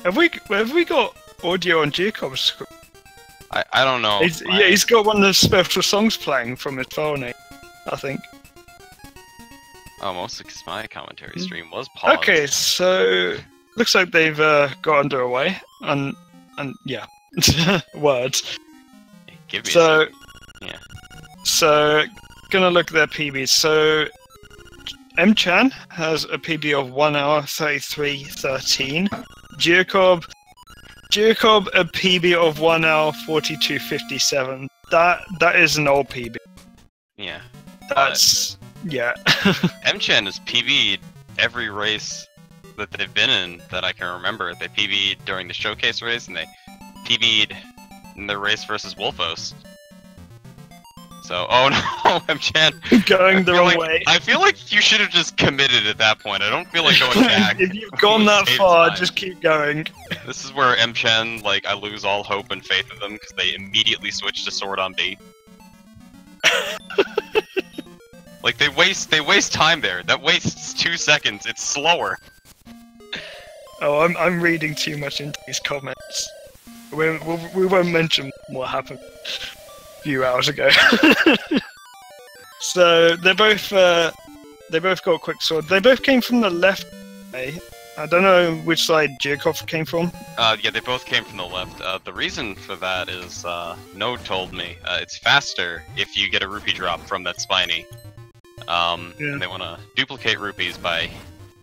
Have we got audio on giuocob's? I don't know. Yeah, he's got one of the special songs playing from his phone, I think. Oh, mostly because my commentary stream was paused. Okay, so looks like they've got underway, and yeah, words. Give me so, yeah. So, gonna look at their PBs. So, Mchan has a PB of 1 hour 33:13. giuocob a PB of 1 hour 42:57. That is an old PB. Yeah. That's yeah. Mchan has PB'd every race that they've been in that I can remember. They PB'd during the showcase race, and they PB'd in the race versus Wolfos. So, oh no, Mchan going the wrong way. I feel like you should have just committed at that point. I don't feel like going back. If you've gone that far, just keep going. This is where Mchan, like, I lose all hope and faith in them because they immediately switch to sword on B. Like they waste time there. That wastes 2 seconds. It's slower. Oh, I'm reading too much into these comments. We won't mention what happened a few hours ago. So they both got quick sword. They both came from the left. I don't know which side giuocob came from. Yeah, they both came from the left. The reason for that is No told me it's faster if you get a rupee drop from that spiny. And they want to duplicate rupees by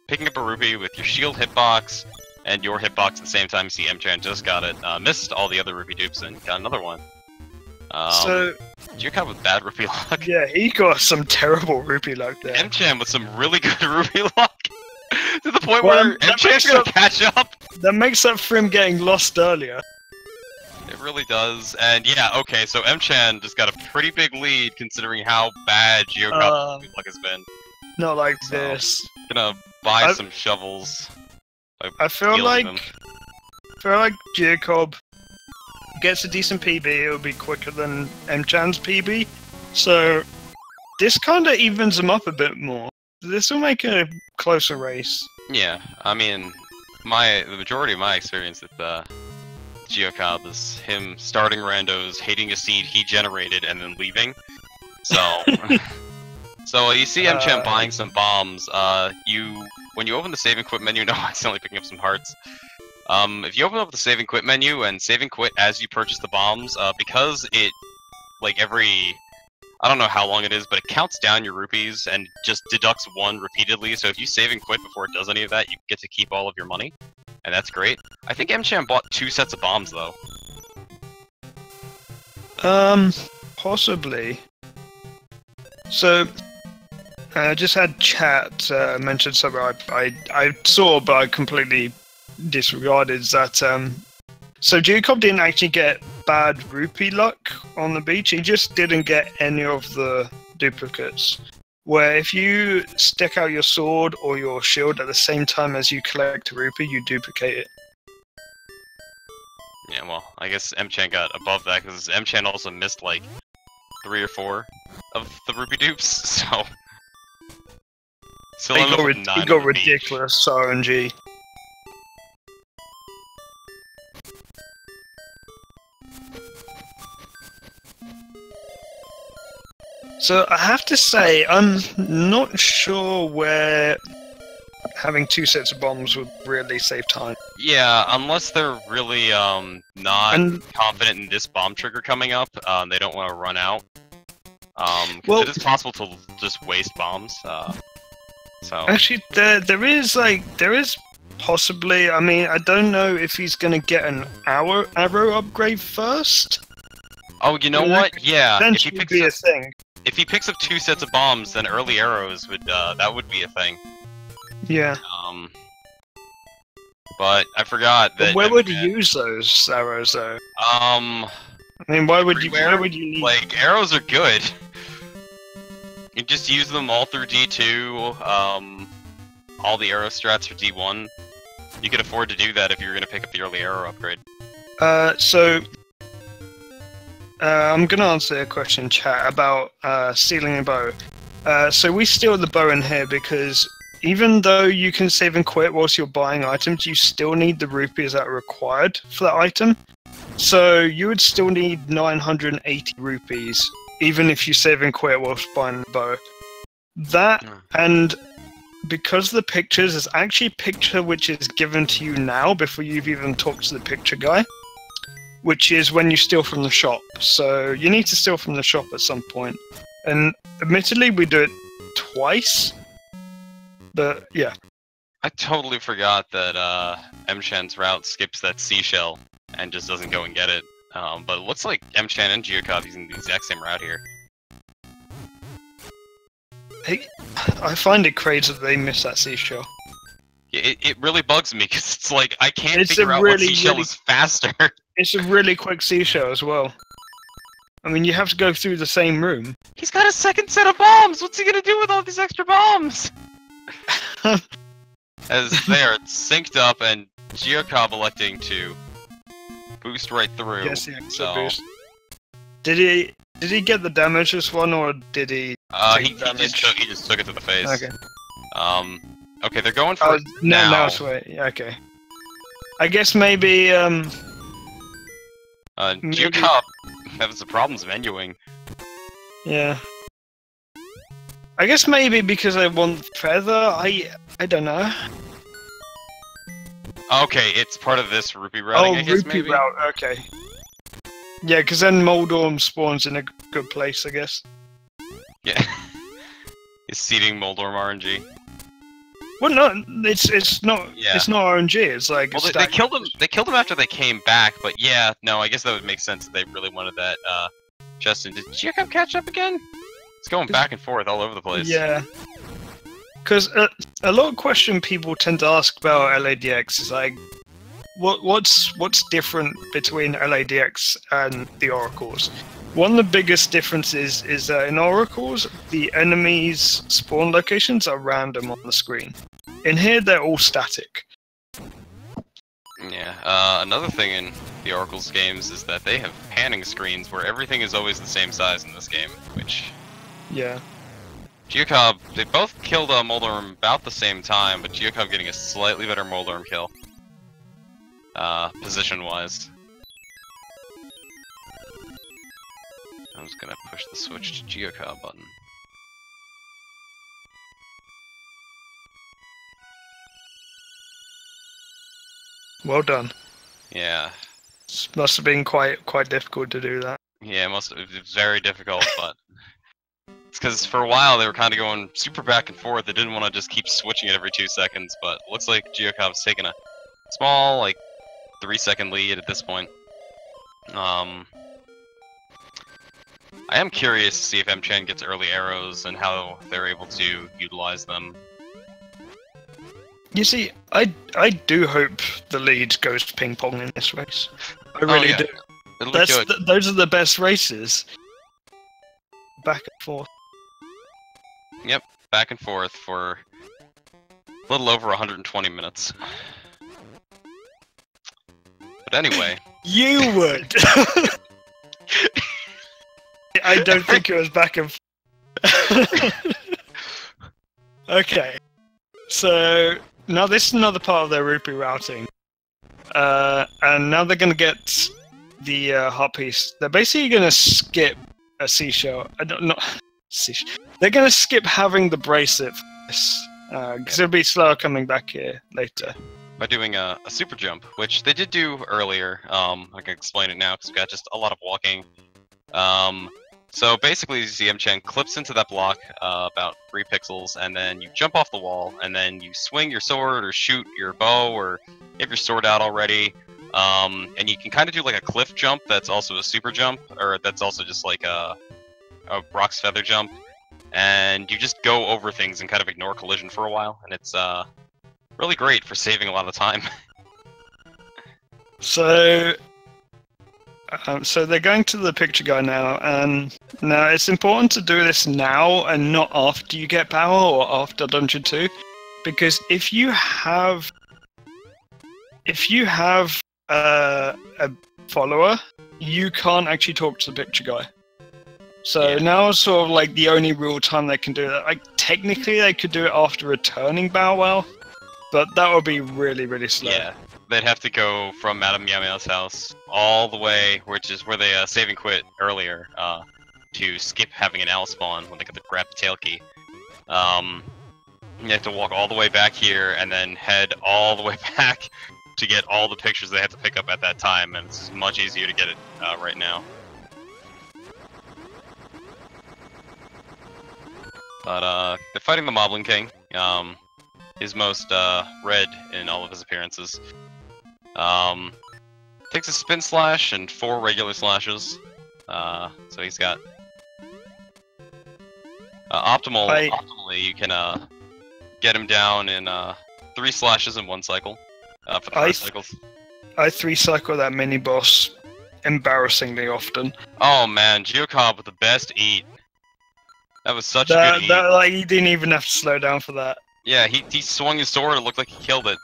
picking up a rupee with your shield hitbox and your hitbox at the same time. You see Mchan just got it, missed all the other rupee dupes and got another one. So giuocob with bad rupee luck. Yeah, he got some terrible rupee luck there. Mchan with some really good rupee luck. To the point where Mchan's gonna catch up. That makes up for him getting lost earlier. It really does, and yeah, okay, so Mchan just got a pretty big lead considering how bad giuocob's luck has been. Not like this. Gonna buy some shovels. I feel like giuocob gets a decent PB, it'll be quicker than Mchan's PB. So this kinda evens him up a bit more. This will make a closer race. Yeah, I mean, the majority of my experience with giuocob is him starting randos, hating a seed he generated, and then leaving. So, so you see Mchan buying some bombs. When you open the save and quit menu, no, I'm accidentally picking up some hearts. If you open up the save and quit menu and save and quit as you purchase the bombs, because it, like every, I don't know how long it is, but it counts down your rupees and just deducts 1 repeatedly. So if you save and quit before it does any of that, you get to keep all of your money. And that's great. I think Mchan bought 2 sets of bombs, though. Possibly. So, I just had chat mention something I saw, but I completely disregarded that. So giuocob didn't actually get bad rupee luck on the beach. He just didn't get any of the duplicates. Where if you stick out your sword or your shield at the same time as you collect a rupee, you duplicate it. Yeah, well, I guess Mchan got above that because Mchan also missed like 3 or 4 of the rupee dupes, so still ended up with 9 he got ridiculous RNG. So I have to say, I'm not sure where having 2 sets of bombs would really save time. Yeah, unless they're really not confident in this bomb trigger coming up, they don't want to run out. Well, it is possible to just waste bombs. So actually, there is possibly. I mean, I don't know if he's gonna get an arrow upgrade first. Oh, you know what? Yeah, then it would be a thing. If he picks up 2 sets of bombs, then early arrows would that would be a thing. Yeah. But I forgot that. But where would you use those arrows, though? I mean, why would you need? Like, arrows are good. You just use them all through D2. All the arrow strats for D1. You could afford to do that if you're going to pick up the early arrow upgrade. I'm gonna answer a question in chat about stealing a bow. So we steal the bow in here because even though you can save and quit whilst you're buying items, you still need the rupees that are required for that item. So you would still need 980 rupees, even if you save and quit whilst buying the bow. That, and because the pictures is actually a picture which is given to you now before you've even talked to the picture guy, which is when you steal from the shop. So you need to steal from the shop at some point. And admittedly, we do it twice. But yeah. I totally forgot that Mchan's route skips that seashell and just doesn't go and get it. But it looks like Mchan and giuocob using the exact same route here. I find it crazy that they miss that seashell. Yeah, it really bugs me because it's like I can't figure out what seashell is faster. It's a really quick seashell as well. I mean, you have to go through the same room. He's got a second set of bombs! What's he gonna do with all these extra bombs? As they are synced up and giuocob electing to boost right through. Yes, yeah, so boost. Did he get the damage this one, or did he? He just took it to the face. Okay. Okay, they're going for it now. No, it's wait. Yeah, okay. I guess maybe giuocob having some problems menuing. Yeah. I guess maybe because I want feather. I don't know. Okay, it's part of this rupee routing. I guess, rupee maybe? route. Okay. Yeah, because then Moldorm spawns in a good place, I guess. Yeah. He's seeding Moldorm RNG. Well, no, it's not. Yeah. It's not RNG. It's like. Well, they killed him. They killed him after they came back. But yeah, no, I guess that would make sense that they really wanted that. Justin, did giuocob catch up again? It's going back and forth all over the place. Yeah. Because a lot of question people tend to ask about LADX is like, what's different between LADX and the Oracles? One of the biggest differences is that in Oracles, the enemies' spawn locations are random on the screen. In here, they're all static. Yeah, another thing in the Oracles games is that they have panning screens where everything is always the same size in this game, which... Yeah. giuocob, they both killed Moldorm about the same time, but giuocob getting a slightly better Moldorm kill. Position-wise. I'm just gonna push the switch to giuocob button. Well done. Yeah. This must have been quite difficult to do that. Yeah, it was very difficult, but it's because for a while they were kind of going super back and forth. They didn't want to just keep switching it every 2 seconds, but it looks like giuocob's taking a small, like, 3-second lead at this point. I am curious to see if Mchan gets early arrows and how they're able to utilize them. You see, I do hope the lead goes ping pong in this race. I really do. It'll be good. Those are the best races. Back and forth. Yep, back and forth for a little over 120 minutes. But anyway. You would! I don't think it was back and forth. Okay. So, now this is another part of their rupee routing. And now they're going to get the heart piece. They're basically going to skip a seashell. They're going to skip having the bracelet for this. Because it'll be slower coming back here later. By doing a super jump, which they did do earlier. I can explain it now because we've got just a lot of walking. So basically, you see Mchan clips into that block about 3 pixels, and then you jump off the wall, and then you swing your sword or shoot your bow, or you have your sword out already. And you can kind of do like a cliff jump that's also a super jump, or that's also just like a Brock's feather jump. And you just go over things and kind of ignore collision for a while, and it's really great for saving a lot of time. So they're going to the picture guy now, and now it's important to do this now and not after you get power or after Dungeon 2, because if you have a follower, you can't actually talk to the picture guy. So now it's sort of like the only real time they can do that. Like technically they could do it after returning Bow Wow, but that would be really, really slow. Yeah, they'd have to go from Madame Meow Meow's house all the way, which is where they save and quit earlier, to skip having an owl spawn when they get the grab the tail key. You have to walk all the way back here and then head all the way back to get all the pictures they have to pick up at that time, and it's much easier to get it right now. But they're fighting the Moblin King, his most red in all of his appearances. Takes a spin slash and 4 regular slashes, so he's got optimally you can get him down in 3 slashes in 1 cycle for the first cycles. I 3-cycle that mini boss embarrassingly often. Oh man, giuocob with the best eat. That was such a good eat. Like, he didn't even have to slow down for that. Yeah, he swung his sword, it looked like he killed it.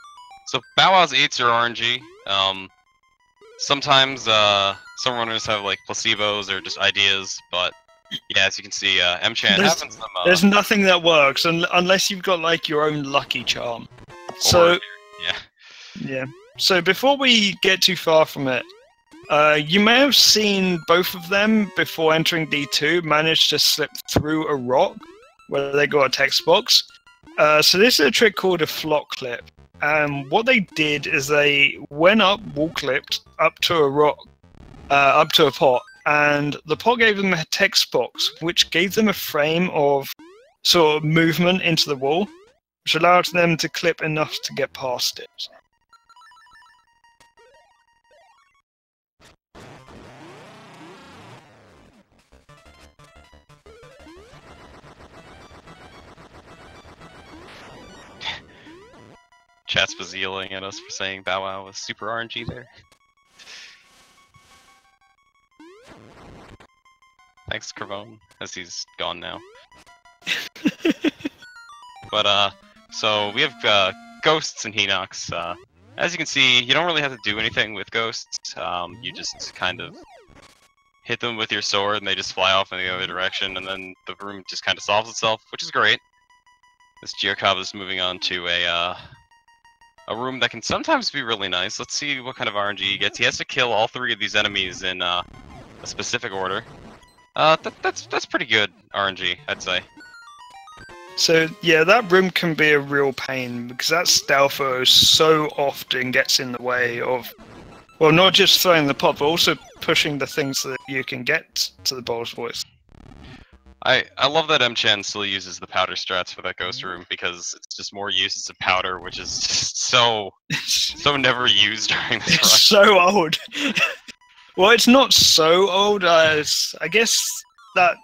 So Bow Wow's eats are RNG. Sometimes some runners have like placebos or just ideas, but yeah, as you can see, Mchan having some. There's nothing that works unless you've got like your own lucky charm. So yeah. So before we get too far from it, you may have seen both of them before entering D2 manage to slip through a rock where they got a text box. So this is a trick called a flock clip. And what they did is they went up, wall clipped, up to a rock, up to a pot, and the pot gave them a text box, which gave them a frame of sort of movement into the wall, which allowed them to clip enough to get past it. Chat's was yelling at us for saying Bow Wow was super RNG there. Thanks, Cravone, as he's gone now. But, so we have ghosts and Hinox. As you can see, you don't really have to do anything with ghosts. You just kind of hit them with your sword and they just fly off in the other direction, and then the room just kind of solves itself, which is great. This giuocob is moving on to a room that can sometimes be really nice. Let's see what kind of RNG he gets. He has to kill all 3 of these enemies in a specific order. That's pretty good RNG, I'd say. So yeah, that room can be a real pain because that stealtho so often gets in the way of, well, not just throwing the pot, but also pushing the things so that you can get to the bowl's voice. I love that Mchan still uses the powder strats for that ghost room because it's just more uses of powder, which is just so never used during this run. It's so old. Well, it's not so old. I guess that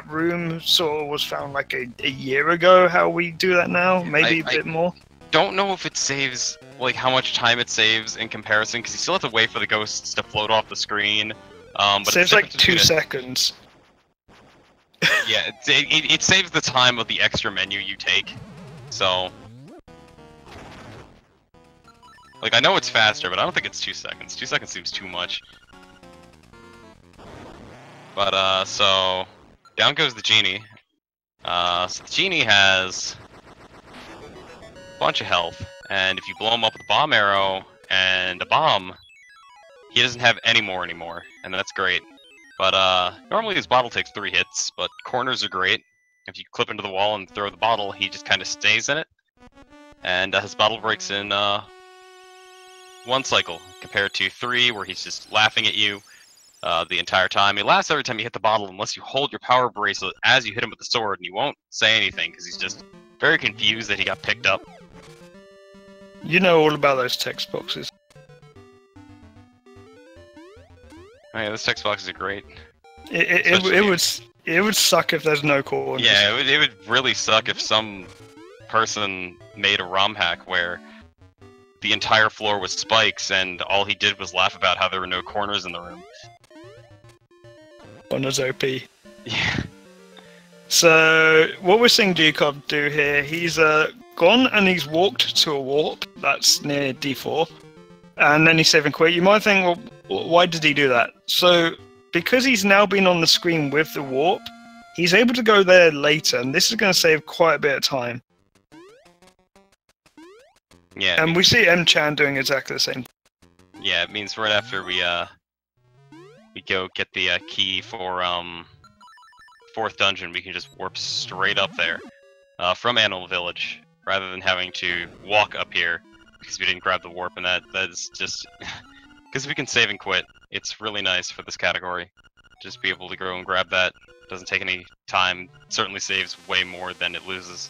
room sort of was found like a year ago. How we do that now? Maybe a bit more. Don't know if it saves, like, how much time it saves in comparison, because you still have to wait for the ghosts to float off the screen. But saves like 2 seconds. Yeah, it saves the time of the extra menu you take, so... Like, I know it's faster, but I don't think it's 2 seconds. 2 seconds seems too much. But, so... Down goes the genie. So the genie has... a bunch of health, and if you blow him up with a bomb arrow and a bomb, he doesn't have any more anymore, and that's great. But normally his bottle takes 3 hits, but corners are great. If you clip into the wall and throw the bottle, he just kind of stays in it. And his bottle breaks in 1 cycle, compared to 3, where he's just laughing at you the entire time. He laughs every time you hit the bottle, unless you hold your power bracelet as you hit him with the sword, and he won't say anything, because he's just very confused that he got picked up. You know all about those text boxes. Oh yeah, those text boxes are great. It would suck if there's no corners. Yeah, it would really suck if some person made a ROM hack where the entire floor was spikes and all he did was laugh about how there were no corners in the room. On his OP. Yeah. So, what we're seeing giuocob do here, he's gone and he's walked to a warp that's near D4. And then he's save and quit. You might think, well, why did he do that? So, because he's now been on the screen with the warp, he's able to go there later, and this is going to save quite a bit of time. Yeah. And we see Mchan doing exactly the same. Yeah, it means right after we go get the key for 4th dungeon, we can just warp straight up there from Animal Village, rather than having to walk up here because we didn't grab the warp, and that is just because we can save and quit. It's really nice for this category. Just be able to go and grab that. Doesn't take any time. Certainly saves way more than it loses.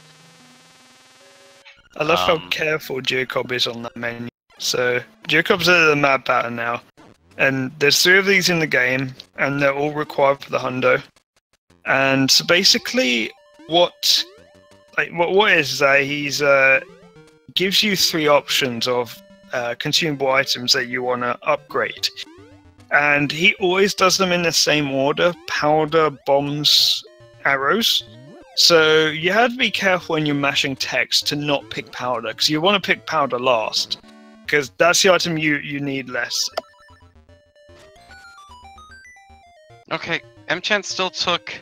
I love how careful giuocob is on that menu. So giuocob's at the map pattern now, and there's 3 of these in the game, and they're all required for the hundo. And so basically, what is that he's gives you 3 options of consumable items that you want to upgrade, and he always does them in the same order: powder, bombs, arrows. So you have to be careful when you're mashing text to not pick powder, because you want to pick powder last, because that's the item you need less. Okay, Mchan still took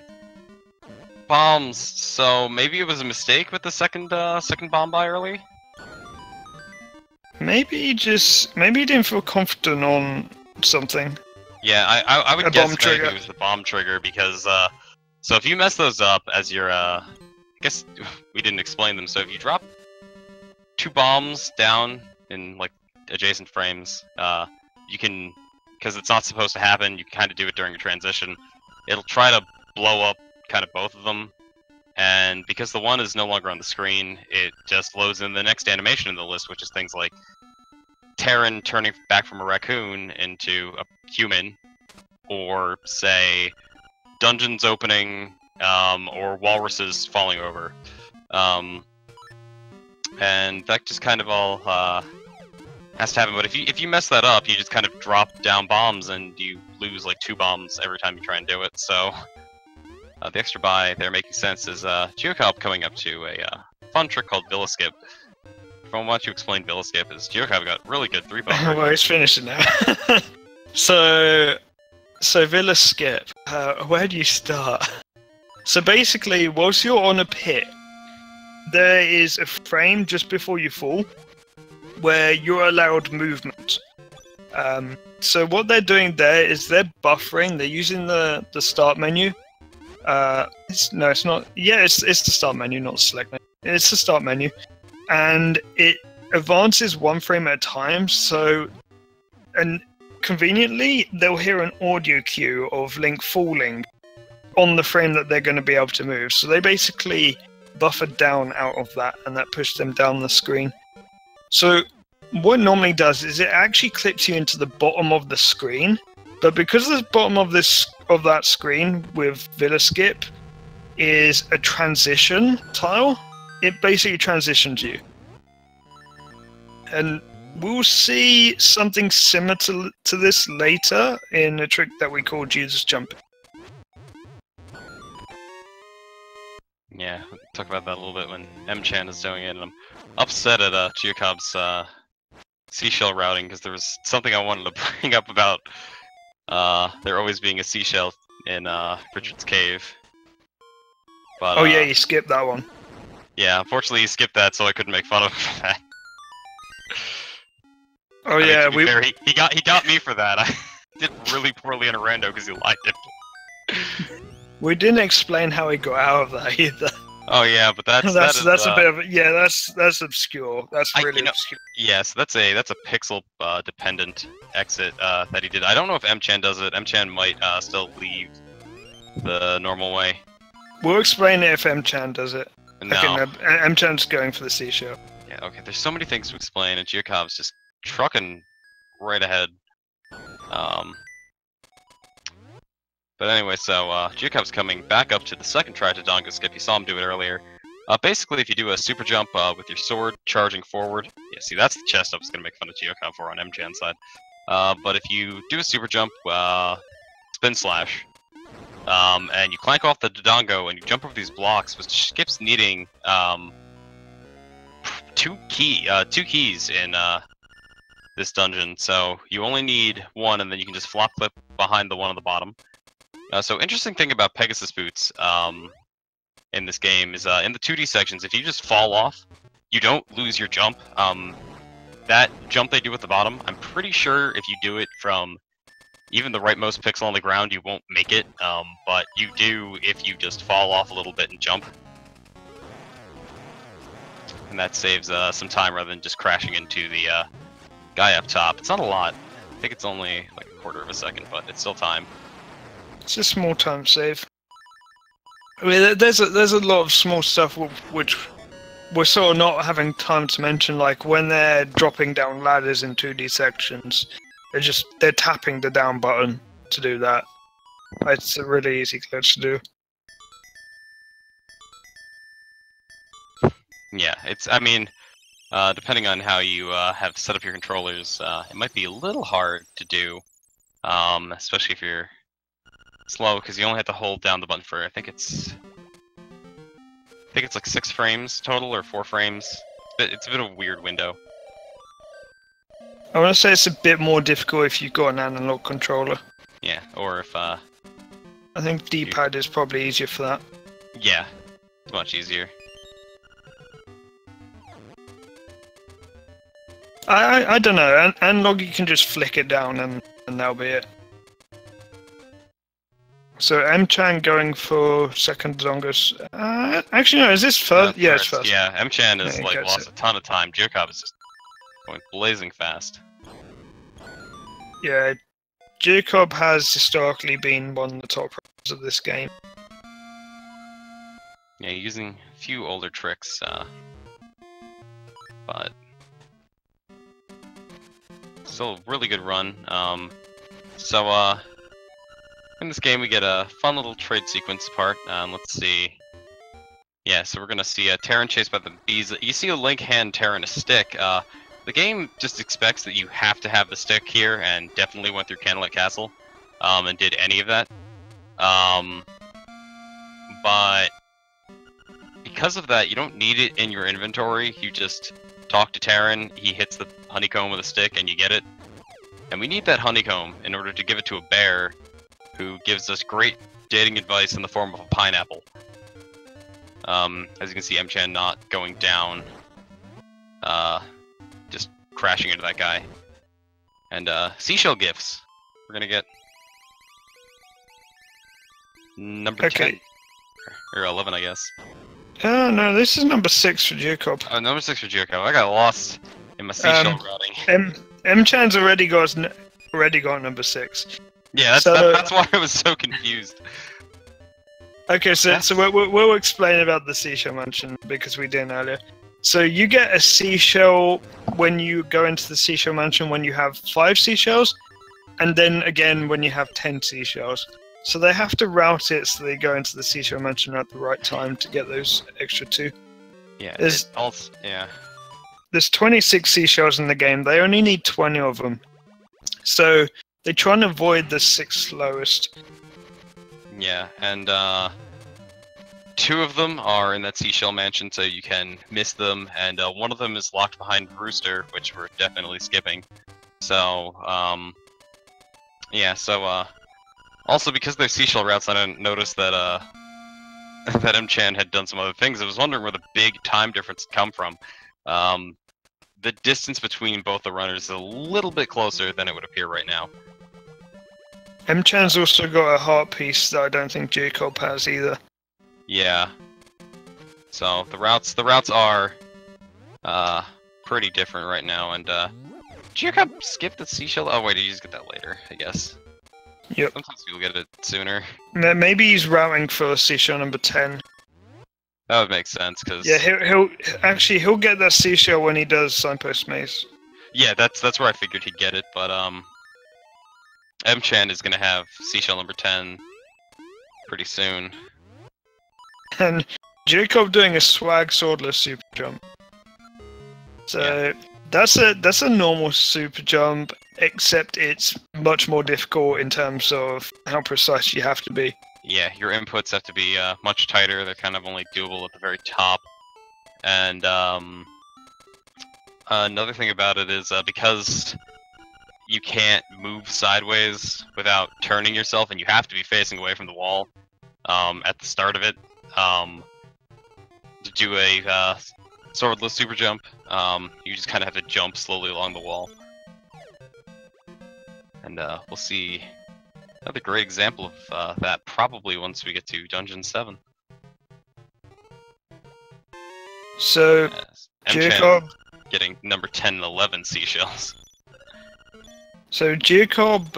bombs, so maybe it was a mistake with the second bomb buy early? Maybe he didn't feel confident on something. Yeah, I would guess maybe it was the bomb trigger, because so if you mess those up as your I guess we didn't explain them. So if you drop 2 bombs down in like adjacent frames, you can, because it's not supposed to happen, you kind of do it during a transition. It'll try to blow up kind of both of them, and because the one is no longer on the screen, it just loads in the next animation in the list, which is things like Terran turning back from a raccoon into a human, or say dungeons opening, or walruses falling over, and that just kind of all has to happen. But if you mess that up, you just kind of drop down bombs and you lose like 2 bombs every time you try and do it. So the extra buy there making sense is giuocob coming up to a fun trick called Villa Skip. From what you explained, Villa Skip is giuocob got really good 3-bumper. Well, he's finishing now. So Villa Skip, where do you start? So basically, whilst you're on a pit, there is a frame just before you fall where you're allowed movement. So what they're doing there is they're buffering. They're using the start menu. It's not. Yeah, it's the start menu, not the select menu. It's the start menu, and it advances 1 frame at a time. So, and conveniently, they'll hear an audio cue of Link falling on the frame that they're going to be able to move. So they basically buffered down out of that, and that pushed them down the screen. So what it normally does is it actually clips you into the bottom of the screen, but because the bottom of that screen with Villa Skip is a transition tile, it basically transitions you. And we'll see something similar to this later in a trick that we call Jesus Jumping. Yeah, we'll talk about that a little bit when Mchan is doing it, and I'm upset at giuocob's seashell routing, because there was something I wanted to bring up about there always being a seashell in Richard's Cave. But, oh yeah, you skipped that one. Yeah, unfortunately he skipped that, so I couldn't make fun of him for that. Oh yeah, fair, he got me for that. I did really poorly in a rando because he lied to me. We didn't explain how he got out of that either. Oh yeah, but that's a bit of that's obscure. That's really obscure. Yes, that's a pixel dependent exit that he did. I don't know if Mchan does it. Mchan might still leave the normal way. We'll explain it if Mchan does it. No. Mchan's going for the seashell. Yeah, okay. There's so many things to explain, and giuocob's just trucking right ahead. But anyway, so giuocob's coming back up to the second try to Dodongo Skip. You saw him do it earlier. Basically, if you do a super jump with your sword charging forward, yeah, see, that's the chest I was going to make fun of giuocob for on Mchan's side. But if you do a super jump, spin slash, and you clank off the Dodongo and you jump over these blocks, which Skip's needing 2 keys in this dungeon. So you only need 1, and then you can just flop clip behind the one on the bottom. So interesting thing about Pegasus boots in this game is in the 2D sections, if you just fall off, you don't lose your jump. That jump they do at the bottom, I'm pretty sure if you do it from even the rightmost pixel on the ground, you won't make it, but you do if you just fall off a little bit and jump. And that saves some time rather than just crashing into the guy up top. It's not a lot. I think it's only like a quarter of a second, but it's still time. It's a small time save. I mean, there's a lot of small stuff which we're sort of not having time to mention, like when they're dropping down ladders in 2D sections, they're tapping the down button to do that. It's a really easy glitch to do. Yeah, I mean, depending on how you have set up your controllers, it might be a little hard to do, especially if you're slow, because you only have to hold down the button for, I think it's like 6 frames total, or 4 frames. It's a bit of a weird window. I want to say it's a bit more difficult if you've got an analog controller. Yeah, or if I think D-pad is probably easier for that. Yeah, it's much easier. I don't know. Analog, you can just flick it down and that'll be it. So Mchan going for second longest. Actually, no. Is this first? Yeah, it's first. Yeah, Mchan has Yeah, like lost a ton of time. giuocob is just going blazing fast. Yeah, giuocob has historically been one of the top players of this game. Yeah, using a few older tricks, but still a really good run. In this game we get a fun little trade sequence part. Let's see. Yeah, so we're gonna see Terran chased by the bees. You see a Link hand Terran a stick. The game just expects that you have to have the stick here, and definitely went through Candlelit Castle, and did any of that. But because of that, you don't need it in your inventory. You just talk to Terran, he hits the honeycomb with a stick, and you get it. And we need that honeycomb in order to give it to a bear, who gives us great dating advice in the form of a pineapple. As you can see, Mchan not going down, just crashing into that guy. And seashell gifts. We're gonna get number 10 or 11, I guess. No, this is number 6 for giuocob. Oh, number 6 for giuocob. I got lost in my seashell routing. Mchan's already got number 6. Yeah, that's why I was so confused. Okay, so we'll explain about the seashell mansion because we didn't earlier. So you get a seashell when you go into the seashell mansion when you have 5 seashells, and then again when you have 10 seashells. So they have to route it so they go into the seashell mansion at the right time to get those extra 2. Yeah, There's 26 seashells in the game. They only need 20 of them. So they try and avoid the 6 slowest. Yeah, and 2 of them are in that seashell mansion, so you can miss them, and one of them is locked behind Brewster, which we're definitely skipping. So, yeah, so, also because they're seashell routes, I didn't notice that, that Mchan had done some other things. I was wondering where the big time difference had come from. The distance between both the runners is a little bit closer than it would appear right now. Mchan's also got a heart piece that I don't think giuocob has either. Yeah. So the routes are pretty different right now, and giuocob skip the seashell? Oh wait, you just get that later, I guess. Yep. Sometimes people get it sooner. Maybe he's routing for seashell number 10. That would make sense, because yeah, he'll get that seashell when he does Signpost Maze. Yeah, that's where I figured he'd get it, but Mchan is gonna have seashell number 10 pretty soon. And giuocob doing a swag swordless super jump. So yeah. That's a normal super jump, except it's much more difficult in terms of how precise you have to be. Yeah, your inputs have to be much tighter. They're kind of only doable at the very top. And another thing about it is because you can't move sideways without turning yourself, and you have to be facing away from the wall at the start of it to do a swordless super jump. You just kind of have to jump slowly along the wall. And we'll see another great example of that probably once we get to Dungeon 7. So, Yes. giuocob, getting number 10 and 11 seashells. so giuocob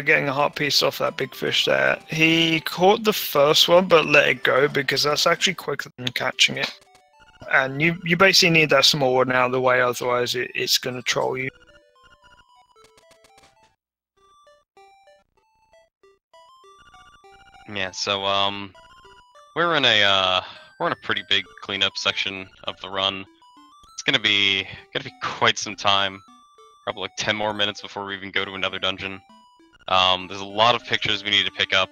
getting a heart piece off that big fish there. He caught the first one but let it go because that's actually quicker than catching it. And you basically need that small one out of the way, otherwise it's going to troll you. Yeah, so we're in a pretty big cleanup section of the run. It's gonna be quite some time, probably like 10 more minutes before we even go to another dungeon. There's a lot of pictures we need to pick up.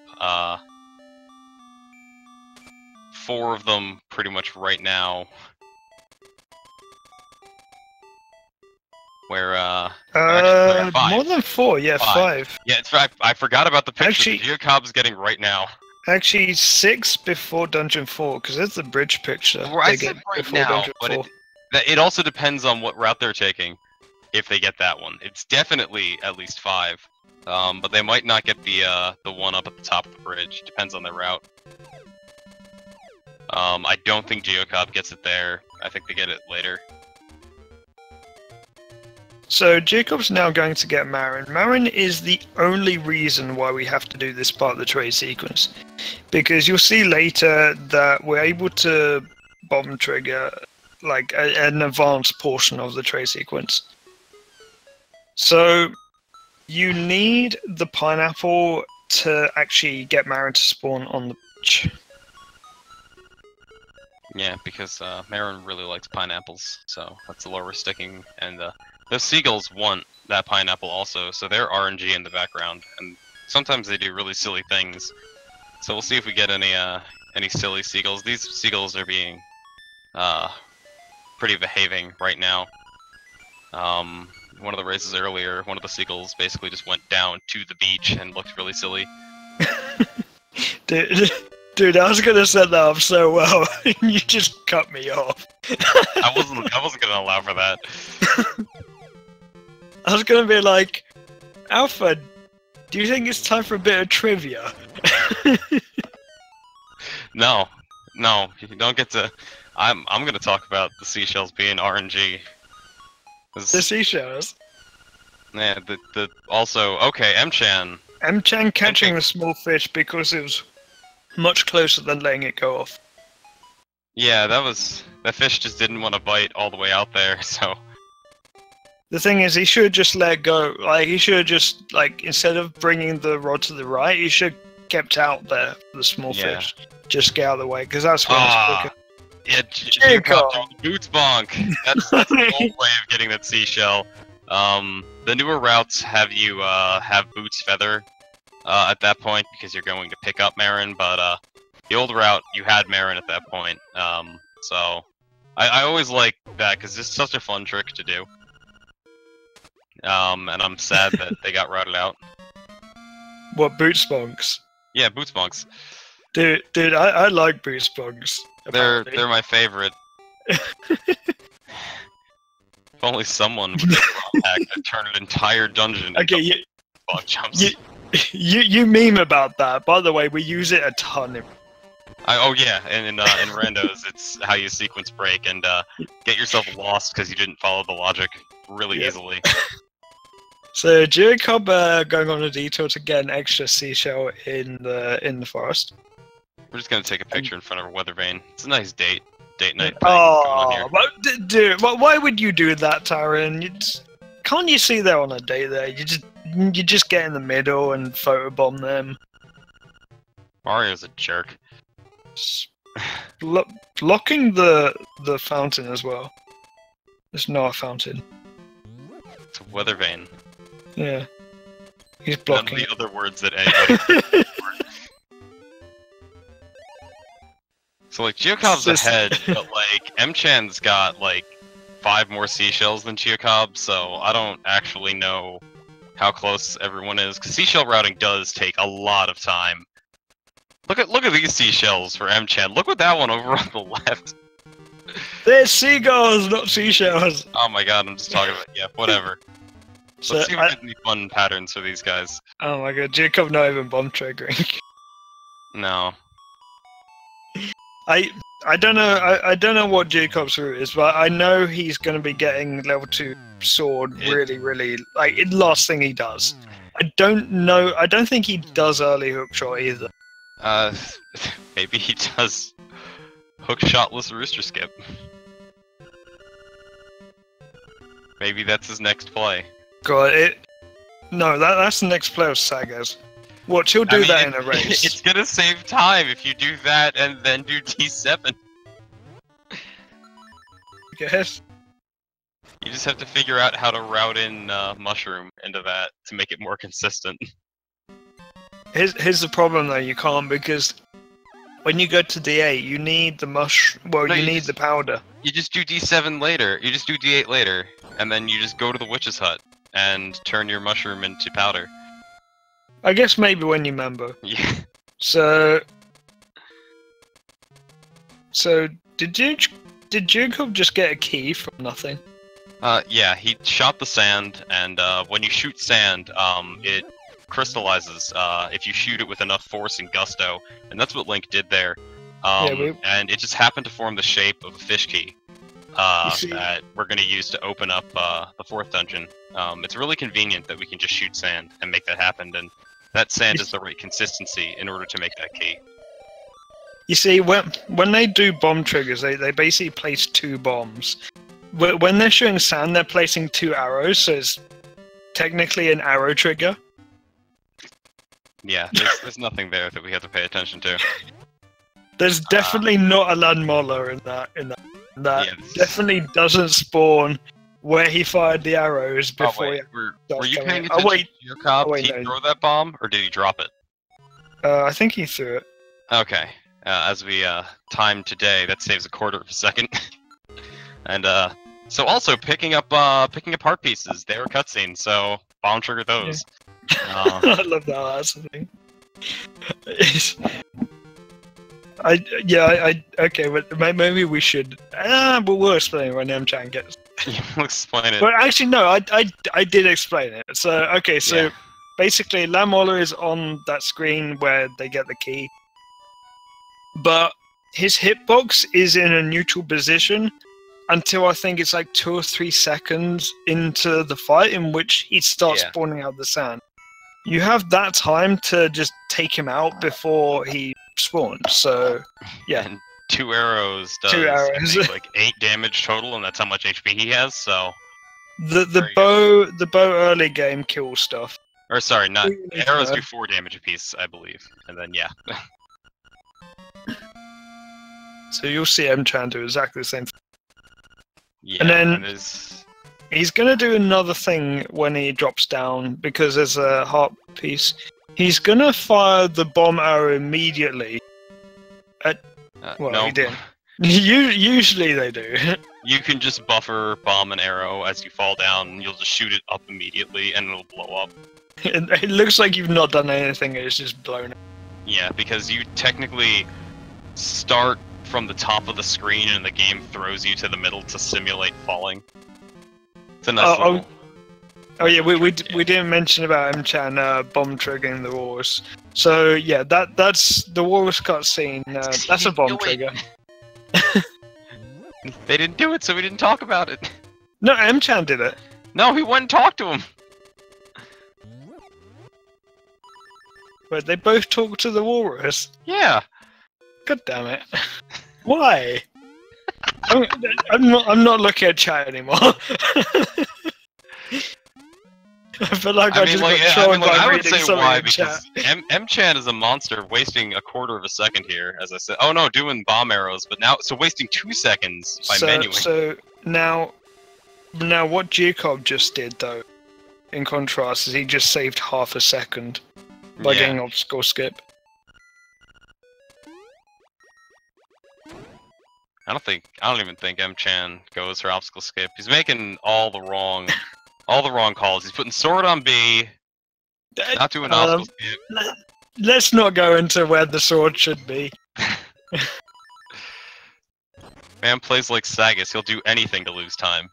4 of them pretty much right now. Where actually, 5. More than 4, yeah, 5. Yeah, it's right. I forgot about the picture Actually, that giuocob's getting right now. Actually, 6 before Dungeon 4, because there's the bridge picture. I said right now, but it also depends on what route they're taking, if they get that one. It's definitely at least 5, but they might not get the one up at the top of the bridge. Depends on their route. I don't think giuocob gets it there. I think they get it later. So giuocob's now going to get Marin. Marin is the only reason why we have to do this part of the trade sequence, because you'll see later that we're able to bomb trigger like an advanced portion of the trade sequence. So you need the pineapple to actually get Marin to spawn on the beach. Yeah, because Marin really likes pineapples, so that's the lower sticking, and the seagulls want that pineapple also, so they're RNG in the background, and sometimes they do really silly things. So we'll see if we get any silly seagulls. These seagulls are being pretty behaving right now. One of the races earlier, one of the seagulls basically just went down to the beach and looked really silly. Dude, I was gonna set that up so well, and you just cut me off. I wasn't gonna allow for that. I was gonna be like, Alpha, do you think it's time for a bit of trivia? No, you don't get to. I'm gonna talk about the seashells being RNG. The seashells? Yeah, also, okay, Mchan. Mchan catching the small fish because it was much closer than letting it go off. Yeah, that fish just didn't want to bite all the way out there, so. The thing is, he should have just let go. Like, he should have just, like, instead of bringing the rod to the right, he should have kept out there for the small fish. Just get out of the way, because that's when it's quicker. Yeah, giuocob, boots bonk. That's the old way of getting that seashell. The newer routes have you have boots feather at that point because you're going to pick up Marin, but the old route you had Marin at that point. So I always like that because it's such a fun trick to do. And I'm sad that they got routed out. What, boots bonks? Yeah, boots bonks. Dude, I like boots bonks. They're my favorite. If only someone would turn an entire dungeon into bonk jumps. You meme about that. By the way, we use it a ton. Oh yeah, and in randos, it's how you sequence break and get yourself lost because you didn't follow the logic really easily. So giuocob going on a detour to get an extra seashell in the forest. We're just gonna take a picture in front of a weather vane. It's a nice date night thing oh, going on here. Dude, why would you do that, Taran? Can't you see they're on a date there? You just get in the middle and photobomb them. Mario's a jerk. Blocking the fountain as well. There's not a fountain. It's a weather vane. Yeah. He's blocking. None of the other words that anybody. So like giuocob's ahead, but like Mchan's got like 5 more seashells than giuocob, so I don't actually know how close everyone is, because seashell routing does take a lot of time. Look at these seashells for Mchan. Look at that one over on the left. They're seagulls, not seashells. Oh my god, I'm just talking about whatever. So Let's see if we get any fun patterns for these guys. Oh my god, giuocob not even bomb triggering. No. I don't know. I don't know what giuocob's route is, but I know he's going to be getting level 2 sword really like the last thing he does. I don't know. I don't think he does early hookshot either. Maybe he does hook shotless rooster skip. Maybe that's his next play. God, no, that's the next play of Sagas. Watch, he'll do that in a race. It's gonna save time if you do that and then do D7. Yes. You just have to figure out how to route in Mushroom into that to make it more consistent. Here's the problem though, you can't, because when you go to D8, you need the you need the powder. You just do D7 later. You just do D8 later, and then you just go to the witch's hut and turn your mushroom into powder. I guess maybe when you member. Yeah. So did giuocob just get a key from nothing? Yeah, he shot the sand, and when you shoot sand, it crystallizes if you shoot it with enough force and gusto, and that's what Link did there. And it just happened to form the shape of a fish key that we're going to use to open up the 4th dungeon. It's really convenient that we can just shoot sand and make that happen, and that sand is the right consistency in order to make that key. You see, when they do bomb triggers, they basically place 2 bombs. When they're shooting sand, they're placing 2 arrows, so it's technically an arrow trigger. Yeah, there's nothing there that we have to pay attention to. There's definitely not a landmoller in that. Yeah, definitely doesn't spawn where he fired the arrows before. Were you paying attention to your cop? Did he throw that bomb, or did he drop it? I think he threw it. Okay. As we time today, that saves a quarter of a second. And so also picking up heart pieces. They were cutscenes, so bomb trigger those. Yeah. I love that. That's the thing. Okay, but maybe we should. But we'll explain it when Mchan gets. We'll explain it. But actually, no, I did explain it. So okay, so basically, landmoller is on that screen where they get the key, but his hitbox is in a neutral position until I think it's like 2 or 3 seconds into the fight, in which he starts spawning out the sand. You have that time to just take him out before he spawns. So, yeah. And 2 arrows does 2 arrows. I think, like 8 damage total, and that's how much HP he has. So the bow early game kills stuff. Or sorry, not arrows do 4 damage apiece, I believe, and then So you'll see Mchan do exactly the same thing. Yeah, and then he's gonna do another thing when he drops down, because there's a heart piece. He's gonna fire the bomb arrow immediately. No. He didn't. Usually they do. You can just buffer bomb and arrow as you fall down, and you'll just shoot it up immediately, and it'll blow up. It looks like you've not done anything, it's just blown up. Yeah, because you technically start from the top of the screen, and the game throws you to the middle to simulate falling. It's a nice little... Oh yeah, we didn't mention about Mchan bomb triggering the walrus. So yeah, that's the walrus cutscene. That's a bomb trigger. They didn't do it, so we didn't talk about it. No, Mchan did it. No, he went and talked to him. But they both talked to the walrus. Yeah. God damn it! Why? I'm not looking at chat anymore. I feel like I just got trolled by reading something in chat. Mchan is a monster, wasting a quarter of a second here, as I said. Oh no, doing bomb arrows, but now wasting 2 seconds by menuing. So now what giuocob just did, though, in contrast, is he just saved half a second by getting obstacle skip. I don't even think Mchan goes for obstacle skip. He's making all the wrong All the wrong calls. He's putting sword on B, not doing obstacle skip. Let's not go into where the sword should be. Man plays like Sagus. He'll do anything to lose time.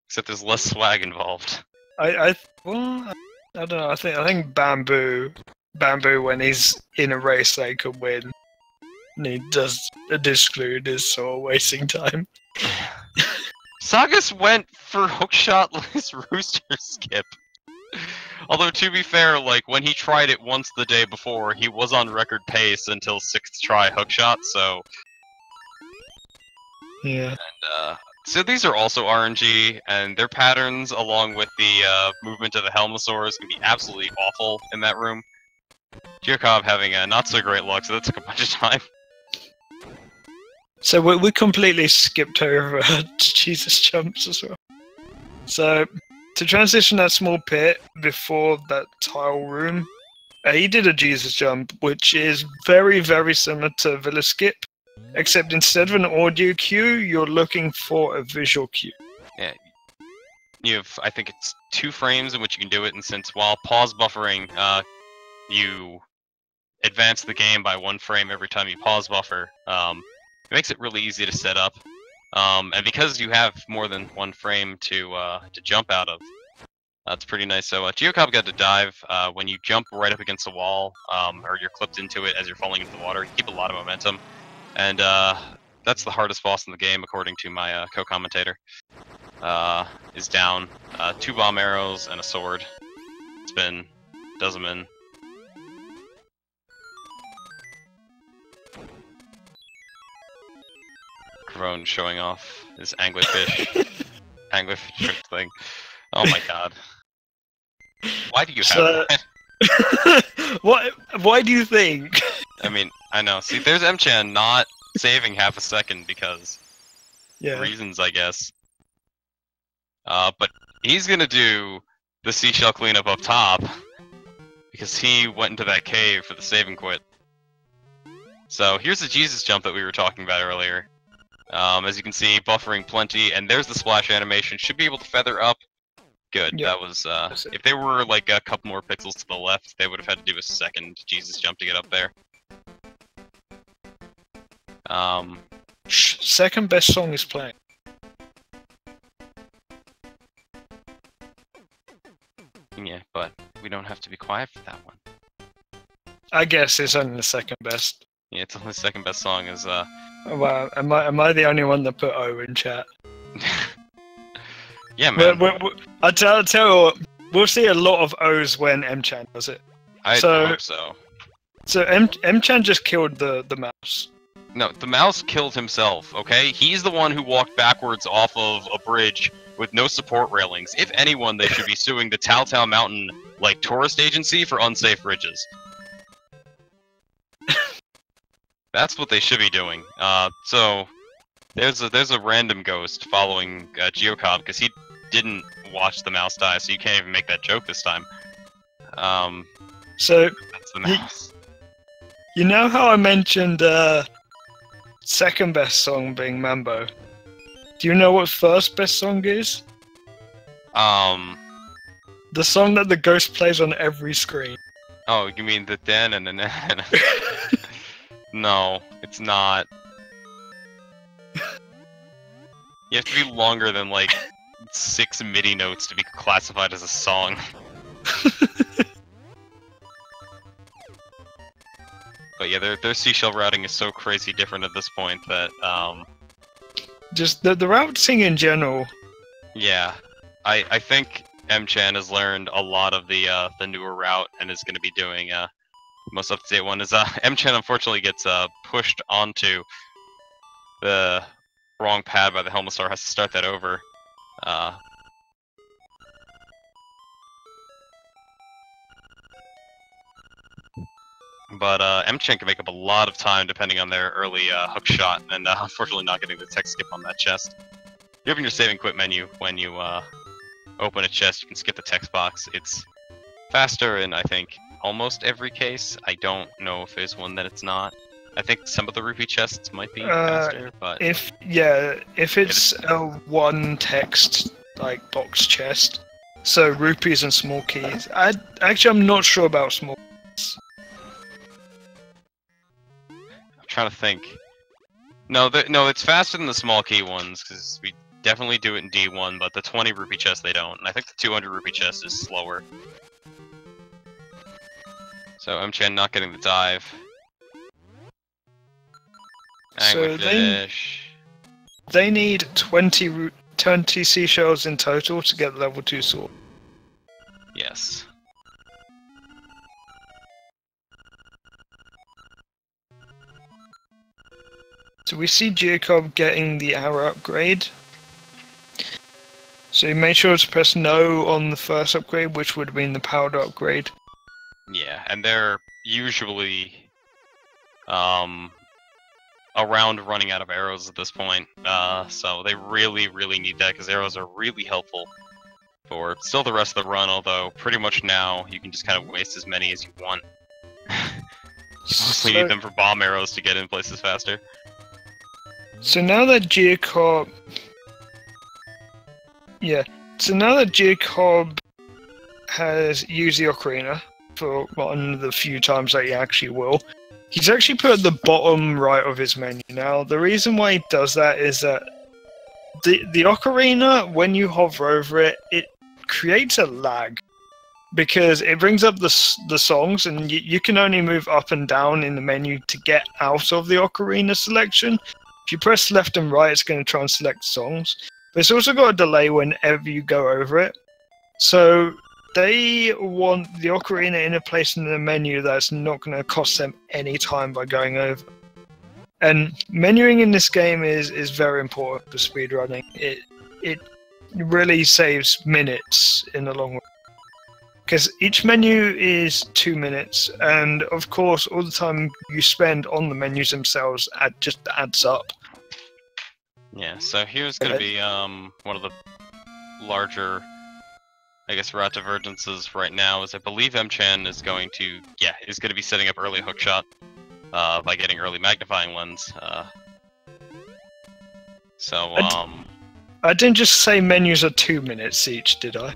Except there's less swag involved. I don't know. I think Bamboo, when he's in a race, they could win. And he does a disclude is sort of wasting time. Sagus went for hookshotless rooster skip. Although to be fair, like when he tried it once the day before, he was on record pace until 6th try hookshot. So yeah. And so these are also RNG, and their patterns, along with the movement of the Helmosaurs, can be absolutely awful in that room. giuocob having not so great luck, so that took a bunch of time. So we completely skipped over Jesus jumps as well. So to transition that small pit before that tile room, he did a Jesus jump, which is very, very similar to Villa Skip, except instead of an audio cue, you're looking for a visual cue. Yeah, you have, I think it's 2 frames in which you can do it, and since while pause buffering, you advance the game by 1 frame every time you pause buffer, it makes it really easy to set up. And because you have more than 1 frame to jump out of, that's pretty nice. So giuocob got to dive when you jump right up against the wall, or you're clipped into it as you're falling into the water. You keep a lot of momentum, and that's the hardest boss in the game, according to my co-commentator. Is down 2 bomb arrows and a sword. Spin, does him in. Crone showing off his anglerfish thing. Oh my god. Why do you have that? Why do you think? I mean, I know. See, there's Mchan not saving half a second because reasons, I guess. But he's gonna do the seashell cleanup up top because he went into that cave for the save and quit. So here's the Jesus jump that we were talking about earlier. As you can see, buffering plenty, and there's the splash animation. Should be able to feather up. Good. Yep. That was, if they were like a couple more pixels to the left, they would have had to do a second Jesus jump to get up there. Second best song is playing. Yeah, but we don't have to be quiet for that one. I guess it's only the second best. Yeah, it's only the second best song is, Well, am I the only one that put O in chat? Yeah, man. I'll tell you what, we'll see a lot of O's when Mchan does it. I hope so. So Mchan just killed the mouse. No, the mouse killed himself, okay? He's the one who walked backwards off of a bridge with no support railings. If anyone, they should be suing the Taotao Mountain, like, tourist agency for unsafe bridges. That's what they should be doing. So there's a random ghost following giuocob because he didn't watch the mouse die, so you can't even make that joke this time. So that's the mouse. You know how I mentioned second best song being Mambo? Do you know what first best song is? The song that the ghost plays on every screen. Oh, you mean the den and the No, it's not. You have to be longer than like 6 MIDI notes to be classified as a song. But yeah, their seashell routing is so crazy different at this point that just the routing in general. Yeah, I think Mchan has learned a lot of the newer route and is going to be doing the most up-to-date one. Is Mchan unfortunately gets pushed onto the wrong pad by the Helmosaur, has to start that over. But Mchan can make up a lot of time depending on their early hook shot, and unfortunately not getting the tech skip on that chest. You open your save and quit menu when you open a chest, you can skip the text box. It's faster in, I think, almost every case. I don't know if there's one that it's not. I think some of the rupee chests might be faster, but if it's a one text like box chest, so rupees and small keys. I'm not sure about small keys. I'm trying to think. No, it's faster than the small key ones because we definitely do it in D1, but the 20 rupee chest they don't, and I think the 200 rupee chest is slower. So Mchan not getting the dive. Anglerfish. They need 20 seashells in total to get the level 2 sword. Yes. So we see giuocob getting the arrow upgrade. So you make sure to press no on the first upgrade, which would mean the powder upgrade. Yeah, and they're usually around running out of arrows at this point, so they really need that because arrows are really helpful for still the rest of the run, although pretty much now you can just kind of waste as many as you want. You mostly need them for bomb arrows to get in places faster. So now that giuocob... Yeah, so now that giuocob has used the ocarina for one of the few times that he actually will, he's actually put at the bottom right of his menu. Now, the reason why he does that is that the ocarina, when you hover over it, it creates a lag. Because it brings up the songs, and you can only move up and down in the menu to get out of the ocarina selection. If you press left and right, it's going to try and select songs. But it's also got a delay whenever you go over it. So they want the ocarina in a place in the menu that's not going to cost them any time by going over. And menuing in this game is very important for speedrunning. It really saves minutes in the long run. Because each menu is 2 minutes, and of course, all the time you spend on the menus themselves just adds up. Yeah, so here's going to be one of the larger, I guess, route divergences right now. Is I believe Mchan is going to, be setting up early hookshot by getting early magnifying lens. I didn't just say menus are 2 minutes each, did I?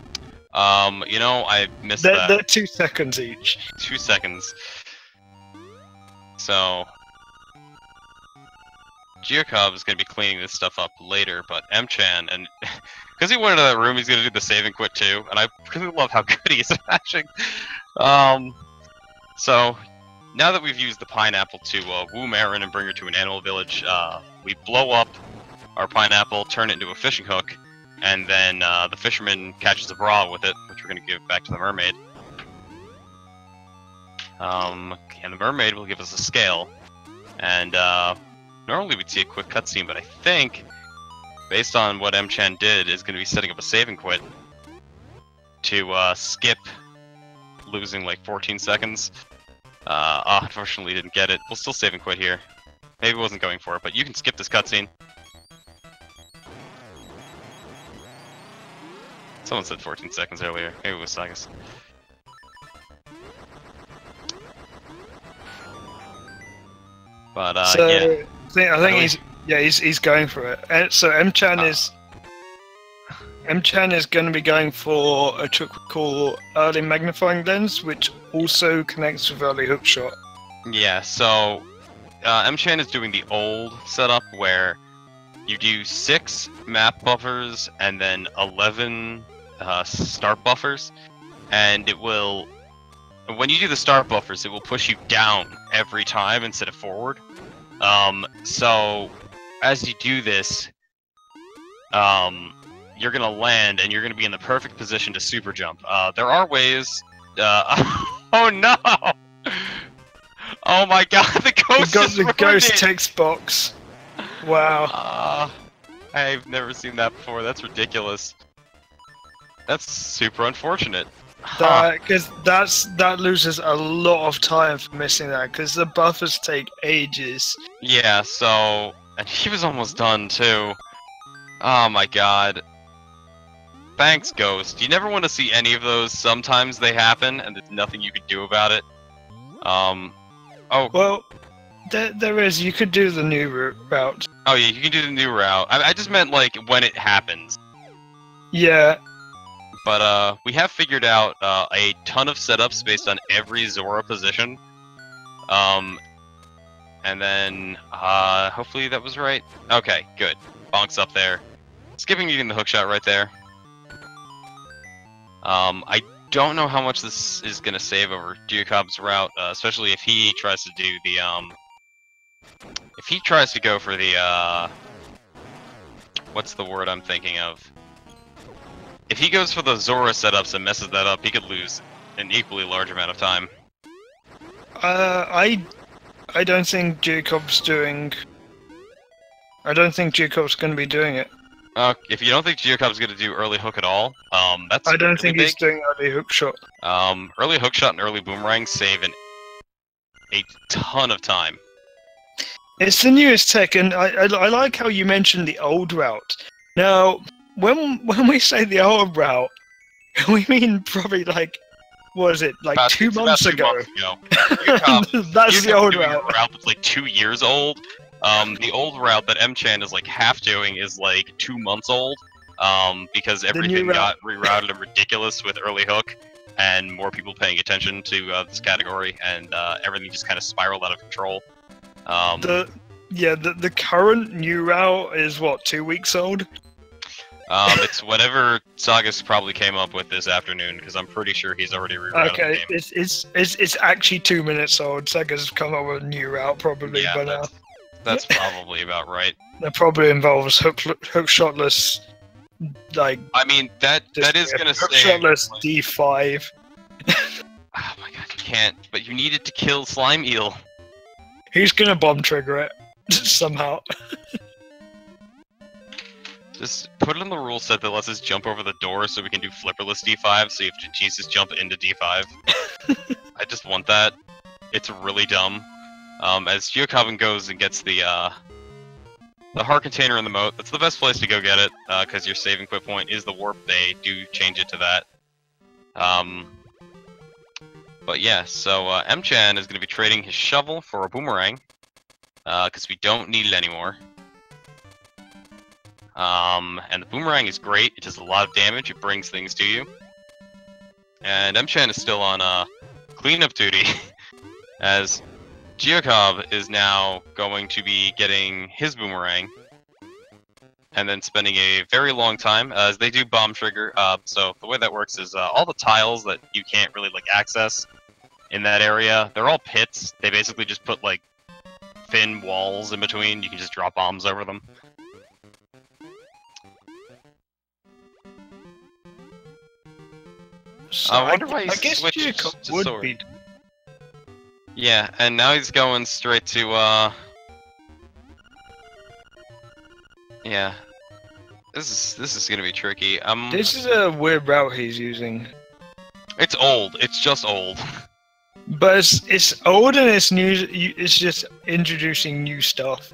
I missed that. They're 2 seconds each. 2 seconds. So giuocob is going to be cleaning this stuff up later, but Mchan, and because he went into that room, he's going to do the save and quit too, and I really love how good he is at mashing. So now that we've used the pineapple to woo Marin and bring her to an animal village, we blow up our pineapple, turn it into a fishing hook, and then the fisherman catches a bra with it, which we're going to give back to the mermaid. And the mermaid will give us a scale, and normally we'd see a quick cutscene, but I think, based on what Mchan did, is going to be setting up a save and quit to skip losing like 14 seconds. Unfortunately didn't get it. We'll still save and quit here. Maybe wasn't going for it, but you can skip this cutscene. Someone said 14 seconds earlier. Maybe it was Sagas. But yeah. I think he's going for it. And so Mchan is going to be going for a trick we call early magnifying lens, which also connects with early hookshot. Yeah. So Mchan is doing the old setup where you do 6 map buffers and then 11 start buffers, and it will, when you do the start buffers, it will push you down every time instead of forward. So as you do this, you're gonna land and you're gonna be in the perfect position to super jump. There are ways. Oh no! Oh my god, the ghost got the ghost text box. Wow. I've never seen that before. That's ridiculous. That's super unfortunate. Because that loses a lot of time for missing that, because the buffers take ages. Yeah, so, and he was almost done too. Oh my god. Thanks, Ghost. You never want to see any of those. Sometimes they happen, and there's nothing you can do about it. Well, there is. You could do the new route. Oh yeah, you can do the new route. I just meant like when it happens. Yeah. But we have figured out a ton of setups based on every Zora position. And then hopefully that was right. Okay, good. Bonk's up there. Skipping using the hookshot right there. I don't know how much this is gonna save over giuocob's route, especially if he tries to do the if he tries to go for the what's the word I'm thinking of? If he goes for the Zora setups and messes that up, he could lose an equally large amount of time. I don't think giuocob's doing. I don't think giuocob's going to be doing it. If you don't think giuocob's going to do early hook at all, that's I don't really think big. he's doing early hookshot. Early hookshot and early boomerang save a ton of time. It's the newest tech, and I like how you mentioned the old route. Now, when we say the old route, we mean probably like, what is it, like About 2 months ago? That's the old route. A route that's like 2 years old. The old route that Mchan is like half doing is like 2 months old. Because everything got rerouted and ridiculous with early hook, and more people paying attention to this category, and everything just kind of spiraled out of control. The current new route is what, 2 weeks old? It's whatever Sagas probably came up with this afternoon, because I'm pretty sure he's already rerouted the game. It's actually 2 minutes old. Sagas come up with a new route probably by now. That's probably about right. That probably involves hook shotless, like. I mean that is gonna hook say shotless D5. Oh my god, you can't. But you needed to kill Slime Eel. He's gonna bomb trigger it somehow. Just put it in the rule set that lets us jump over the door so we can do flipperless D5, so you have to Jesus jump into D5. I just want that. It's really dumb. As giuocob goes and gets the heart container in the moat, that's the best place to go get it, because your saving quit point is the warp. They do change it to that. But yeah, so Mchan is going to be trading his shovel for a boomerang, because we don't need it anymore. And the boomerang is great. It does a lot of damage. It brings things to you. And Mchan is still on cleanup duty, as giuocob is now going to be getting his boomerang, and then spending a very long time, as they do bomb trigger. So the way that works is all the tiles that you can't really like access in that area, they're all pits. They basically just put like thin walls in between. You can just drop bombs over them. So I wonder why he I guess switched giuocob to would sword. be. Yeah, and now he's going straight to yeah. This is gonna be tricky. This is a weird route he's using. It's old. It's just old. But it's old and it's new. It's just introducing new stuff.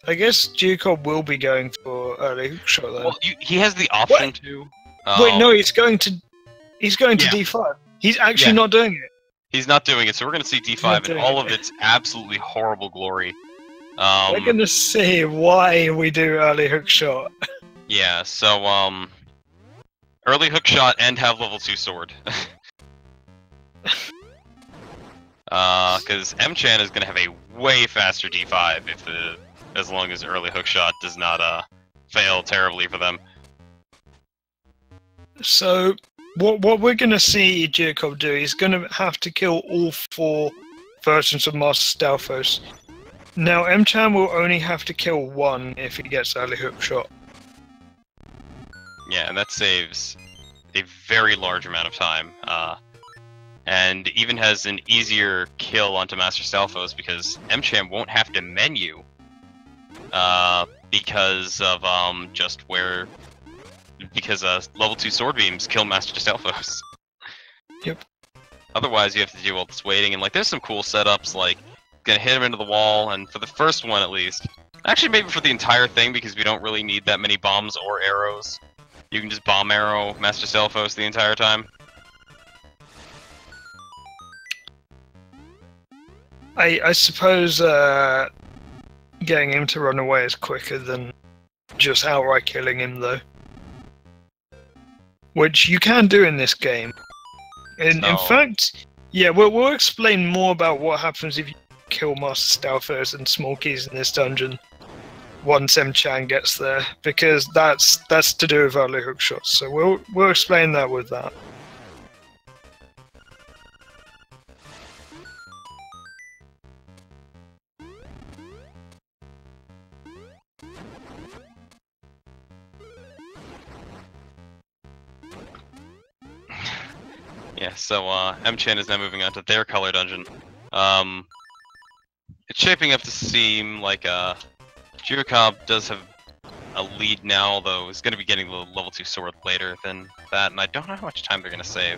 I guess giuocob will be going for early hookshot though. Well, he has the option to. Wait, no, he's going to D5. He's actually not doing it. He's not doing it, so we're gonna see D5 in all of its absolutely horrible glory. We're gonna see why we do early hookshot. Yeah, so early hookshot and have level 2 sword. Because Mchan is gonna have a way faster D5 as long as early hookshot does not fail terribly for them. So what we're gonna see giuocob do, he's gonna have to kill all 4 versions of Master Stalfos. Now Mchan will only have to kill 1 if he gets early hookshot. Yeah, and that saves a very large amount of time. And even has an easier kill onto Master Stalfos because Mchan won't have to menu because of level 2 sword beams kill Master Stalfos. Yep. Otherwise, you have to do all this waiting, and like there's some cool setups like gonna hit him into the wall, and for the first one at least. Actually, maybe for the entire thing because we don't really need that many bombs or arrows. You can just bomb arrow Master Stalfos the entire time. I suppose getting him to run away is quicker than just outright killing him, though. Which you can do in this game. In fact, yeah, we'll explain more about what happens if you kill Master Stalfos and Small Keys in this dungeon once Mchan gets there, because that's to do with early hook shots. So we'll explain that with that. Yeah, so Mchan is now moving on to their color dungeon. It's shaping up to seem like giuocob does have a lead now, although he's going to be getting the level 2 sword later than that, and I don't know how much time they're going to save.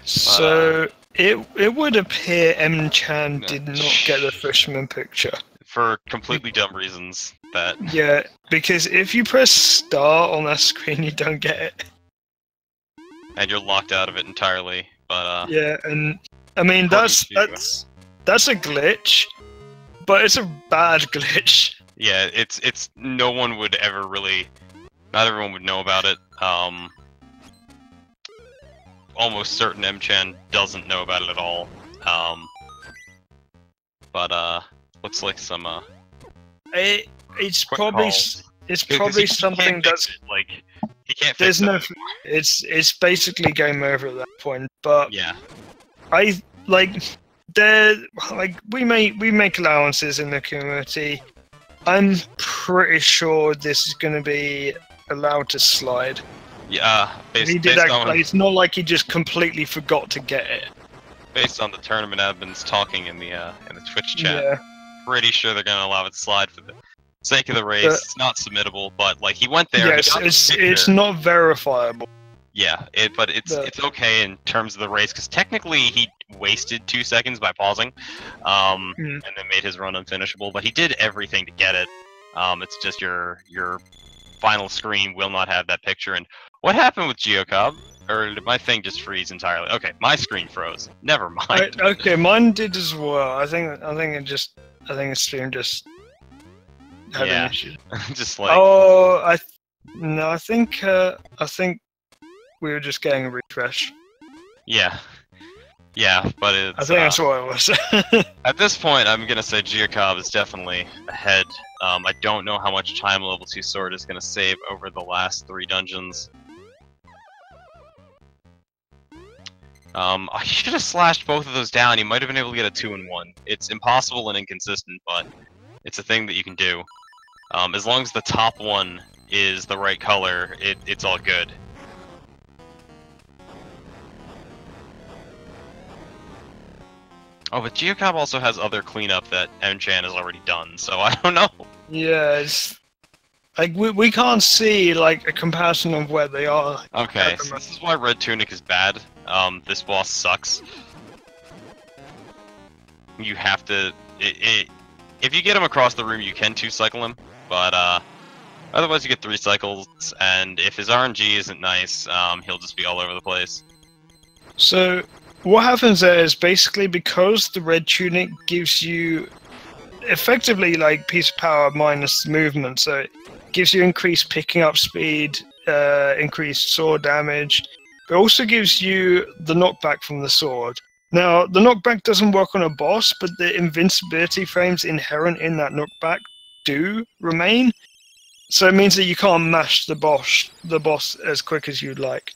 So it would appear Mchan did not get the fisherman picture. For completely dumb reasons. That yeah, because if you press start on that screen, you don't get it. And you're locked out of it entirely. But yeah, and I mean that's a glitch, but it's a bad glitch. Yeah, it's no one would ever really, not everyone would know about it. Almost certain Mchan doesn't know about it at all. But looks like some it's probably something that's like he can't. There's no. It's basically game over at that point. But yeah, I we make allowances in the community. I'm pretty sure this is going to be allowed to slide. Yeah, it's not like he just completely forgot to get it. Based on the tournament admins talking in the Twitch chat, yeah. Pretty sure they're gonna allow it to slide for the sake of the race. It's not submittable, but like he went there. Yes, it's not verifiable. Yeah, but it's okay in terms of the race because technically he wasted 2 seconds by pausing, and then made his run unfinishable. But he did everything to get it. It's just your final screen will not have that picture. And what happened with giuocob? Or did my thing just freeze entirely? Okay, my screen froze. Never mind. Okay, mine did as well. I think the stream just had an issue. Just like I think we were just getting a refresh. Yeah, but it's. I think that's what it was. At this point, I'm gonna say giuocob is definitely ahead. I don't know how much time level 2 sword is gonna save over the last 3 dungeons. He should have slashed both of those down. He might have been able to get a 2-in-1. It's impossible and inconsistent, but it's a thing that you can do. As long as the top one is the right color, it's all good. Oh, but giuocob also has other cleanup that Mchan has already done, so I don't know. Yeah, it's like we can't see like a comparison of where they are. Okay, so this is why Red Tunic is bad. This boss sucks. You have to... if you get him across the room, you can 2-cycle him, but otherwise you get 3 cycles, and if his RNG isn't nice, he'll just be all over the place. So, what happens there is basically because the Red Tunic gives you effectively like piece of power minus movement, so it gives you increased picking up speed, increased sword damage. It also gives you the knockback from the sword. Now, the knockback doesn't work on a boss, but the invincibility frames inherent in that knockback do remain. So it means that you can't mash the boss as quick as you'd like.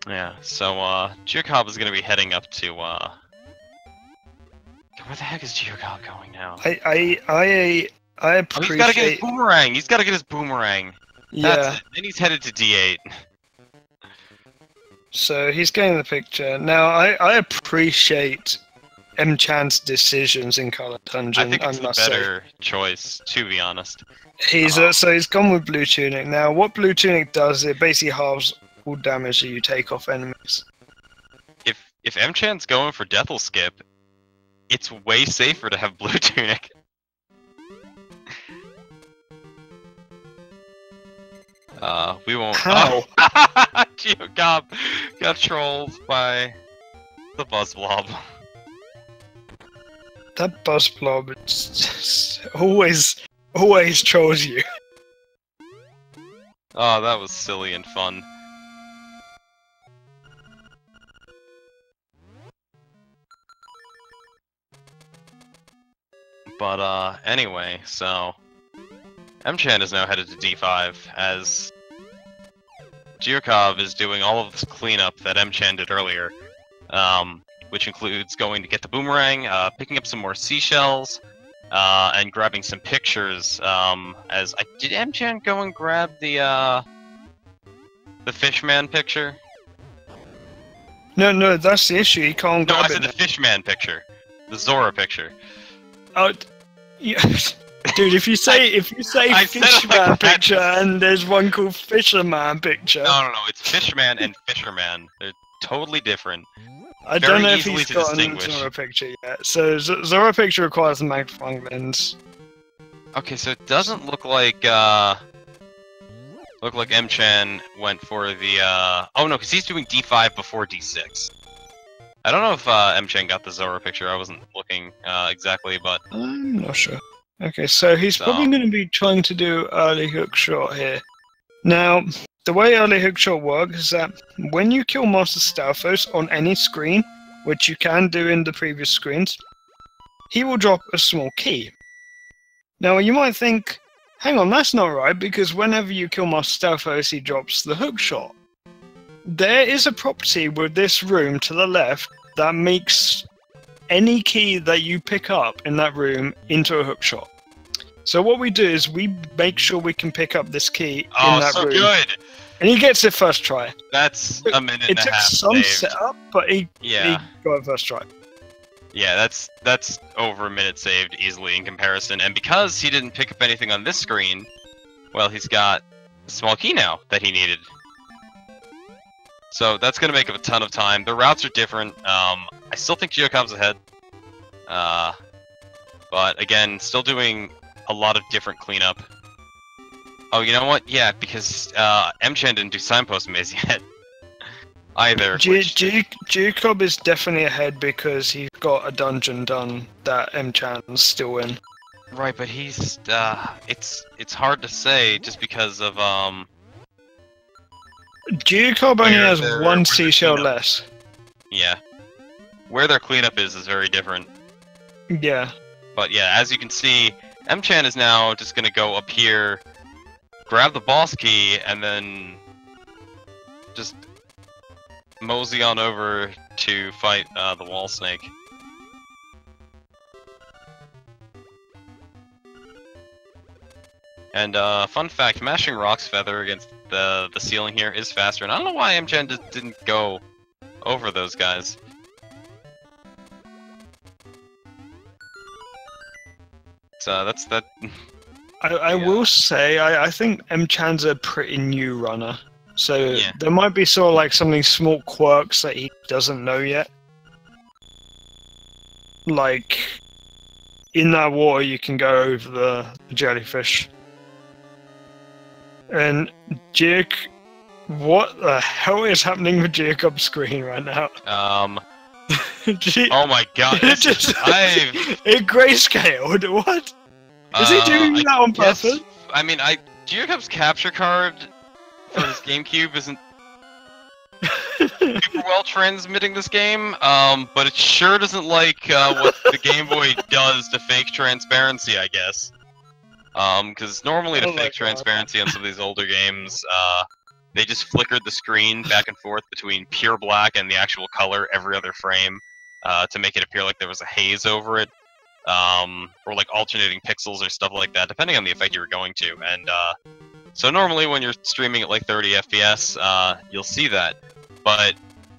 Yeah, so giuocob is going to be heading up to where the heck is giuocob going now? I appreciate. Oh, he's got to get his boomerang. He's got to get his boomerang. Yeah. That's it. Then he's headed to D8. So he's getting the picture now. I appreciate Mchan's decisions in Color Dungeon. I think it's I the must say. better choice, to be honest. So he's gone with Blue Tunic. Now, what Blue Tunic does, it basically halves all damage that you take off enemies. If Mchan's going for Death'll Skip, it's way safer to have Blue Tunic. We won't. How? Oh. giuocob got trolled by the Buzz Blob. That Buzz Blob always trolls you. Oh, that was silly and fun. But, anyway, so... Mchan is now headed to D5, as... giuocob is doing all of this cleanup that Mchan did earlier, which includes going to get the boomerang, picking up some more seashells, and grabbing some pictures, did Mchan go and grab the Fishman picture? No, that's the issue. He can't No, I grab said it. the Fishman picture. The Zora picture. Oh, yeah. Dude, if you say I said it Fishman like that. picture and there's one called Fisherman picture. No, it's Fishman and Fisherman. They're totally different. I very don't know if easily he's to got a distinguish. Zora picture yet. So Zora picture requires a magnifying lens. Okay, so it doesn't look like Mchan went for the oh no, because he's doing D5 before D6. I don't know if Mchan got the Zora picture. I wasn't looking exactly, but I'm not sure. Okay, so he's probably going to be trying to do early hook shot here. Now, the way early hook shot works is that when you kill Master Stalfos on any screen, which you can do in the previous screens, he will drop a small key. Now, you might think, hang on, that's not right, because whenever you kill Master Stalfos, he drops the hook shot. There is a property with this room to the left that makes any key that you pick up in that room into a hook shot. So what we do is we make sure we can pick up this key in that room. Good. And he gets it first try. That's a minute It and a took half some saved. setup, but he got it first try. Yeah, that's over a minute saved easily in comparison. And because he didn't pick up anything on this screen, well, he's got a small key now that he needed. So that's going to make up a ton of time. The routes are different. I still think giuocob's ahead. But again, still doing a lot of different cleanup. Oh, you know what? Yeah, because Mchan didn't do Signpost Maze yet. Either. giuocob is definitely ahead because he's got a dungeon done that Mchan's still in. Right, but he's it's hard to say just because of giuocob only has one seashell cleanup. less. Yeah. Where their cleanup is very different. Yeah. But yeah, as you can see, Mchan is now just gonna go up here, grab the boss key, and then just mosey on over to fight the wall snake. And fun fact, mashing Rock's Feather against the ceiling here is faster, and I don't know why Mchan just didn't go over those guys. So that's that. I will say, I think Mchan's a pretty new runner. So there might be sort of like something small quirks that he doesn't know yet. Like, in that water you can go over the jellyfish. And what the hell is happening with giuocob's screen right now? Oh my god, It grayscaled, what? Is he doing that on purpose? I mean, giuocob's capture card for his GameCube isn't super well transmitting this game, but it sure doesn't like what the Game Boy does to fake transparency, I guess. Because normally to fake transparency on some of these older games, they just flickered the screen back and forth between pure black and the actual color every other frame, to make it appear like there was a haze over it. Or like alternating pixels or stuff like that, depending on the effect you were going to. And so normally when you're streaming at like 30 FPS, you'll see that. But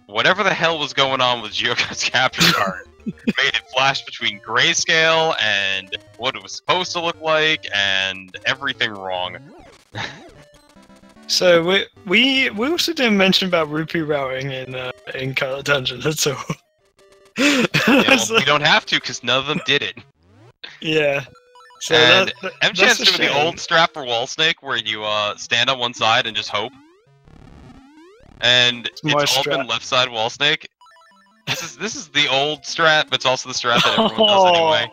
whatever the hell was going on with giuocob's capture card, made it flash between grayscale and what it was supposed to look like, and everything wrong. So we also didn't mention about rupee routing in Color Dungeon. That's all. Yeah, well, we don't have to because none of them did it. Yeah. So And that's Mchan's a doing the shame. old strap for wall snake where you stand on one side and just hope. And my it's all been strat. left side wall snake. This is the old strat, but it's also the strat that everyone does anyway.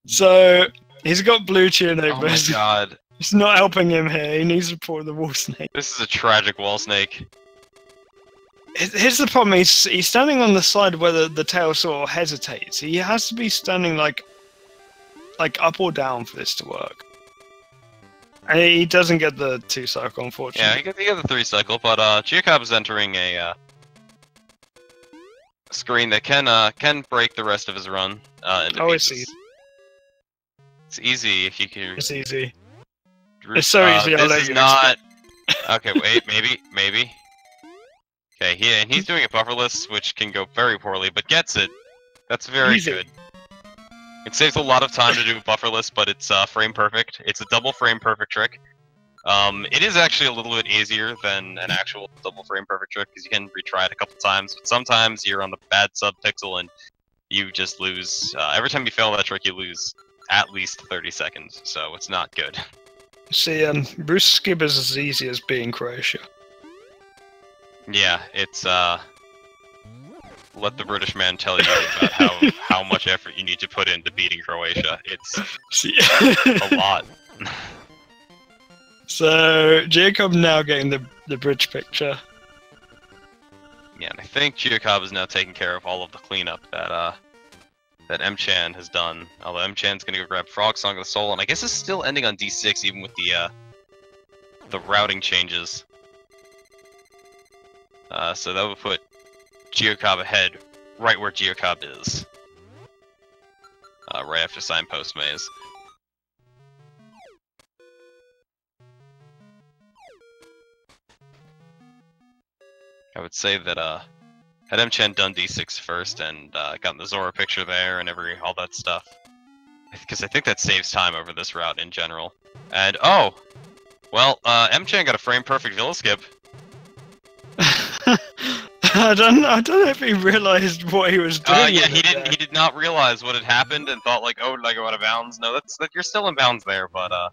So he's got blue tunic, Oh but my god. it's not helping him here. He needs support of the wall snake. This is a tragic wall snake. Here's the problem: he's standing on the side where the tail sort of hesitates. He has to be standing like up or down for this to work. And he doesn't get the 2 cycle, unfortunately. Yeah, you get the 3 cycle, but giuocob is entering a screen that can break the rest of his run. Into it's pieces. easy. It's easy if you can. It's easy. It's so easy. I'll This let is you not. Okay, wait, maybe. Okay, and he's doing it bufferless, which can go very poorly, but gets it. That's very Easy. good. It saves a lot of time to do bufferless, but it's frame perfect. It's a double frame perfect trick. It is actually a little bit easier than an actual double frame perfect trick because you can retry it a couple times. But sometimes you're on the bad sub pixel and you just lose. Every time you fail that trick, you lose at least 30 seconds. So it's not good. See, Bruce Skib is as easy as being Croatia. Yeah, it's let the British man tell you about how much effort you need to put into beating Croatia. It's a lot. So giuocob now getting the bridge picture. Yeah, and I think giuocob is now taking care of all of the cleanup that Mchan has done. Although Mchan's gonna go grab Frog Song of the Soul, and I guess it's still ending on D6 even with the routing changes. So that would put giuocob ahead, right where giuocob is. Right after Signpost Maze. I would say that had Mchan done D6 first and gotten the Zora picture there and all that stuff, because I think that saves time over this route in general. And oh, well, Mchan got a frame perfect Villa skip. I don't know if he realized what he was doing. Yeah, he didn't. He did not realize what had happened and thought like, oh, did I go out of bounds? No, you're still in bounds there, but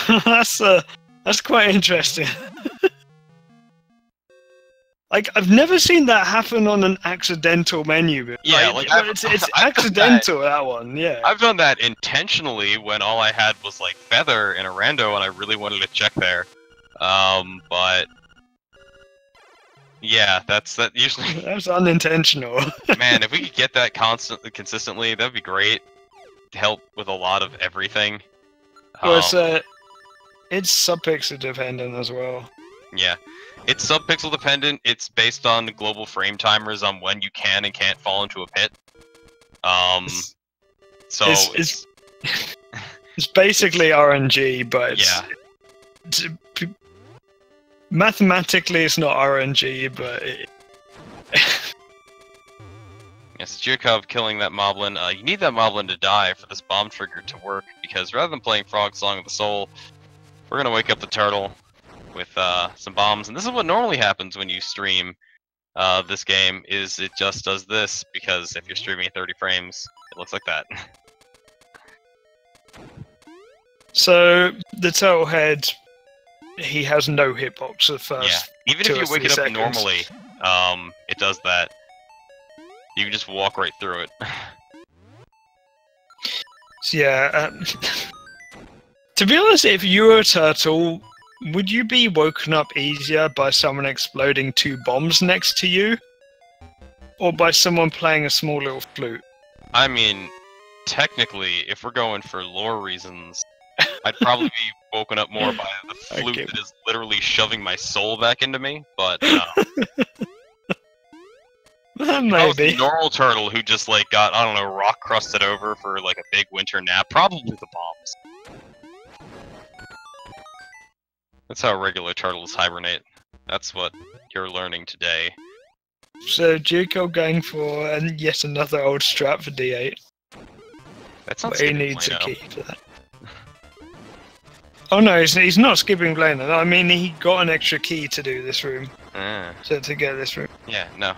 that's quite interesting. Like, I've never seen that happen on an accidental menu. Yeah, it's accidental, that one, yeah. I've done that intentionally when all I had was, like, Feather in a rando and I really wanted to check there. But... yeah, that usually... That's unintentional. Man, if we could get that consistently, that'd be great. To help with a lot of everything. Well, it's sub-pixel dependent as well. Yeah. It's sub-pixel dependent, it's based on the global frame timers on when you can and can't fall into a pit. So it's basically RNG, but mathematically it's not RNG, but yes, giuocob killing that moblin. You need that moblin to die for this bomb trigger to work, because rather than playing Frog Song of the Soul, we're gonna wake up the turtle with some bombs, and this is what normally happens when you stream this game, is it just does this, because if you're streaming at 30 frames, it looks like that. So, the turtle head, he has no hitbox at first. Yeah, even if you wake it up normally, it does that. You can just walk right through it. So, yeah, to be honest, if you were a turtle, would you be woken up easier by someone exploding 2 bombs next to you? Or by someone playing a small little flute? I mean, technically, if we're going for lore reasons, I'd probably be woken up more by the flute that is literally shoving my soul back into me, but maybe. I was a normal turtle who just, like, got, I don't know, rock crusted over for, like, a big winter nap, probably the bombs. That's how regular turtles hibernate. That's what you're learning today. So giuocob going for and yet another old strat for D8. That's not But he skipping needs a Plano. key for that. Oh no, he's not skipping Plano. I mean, he got an extra key to do this room. To get this room. Yeah, no.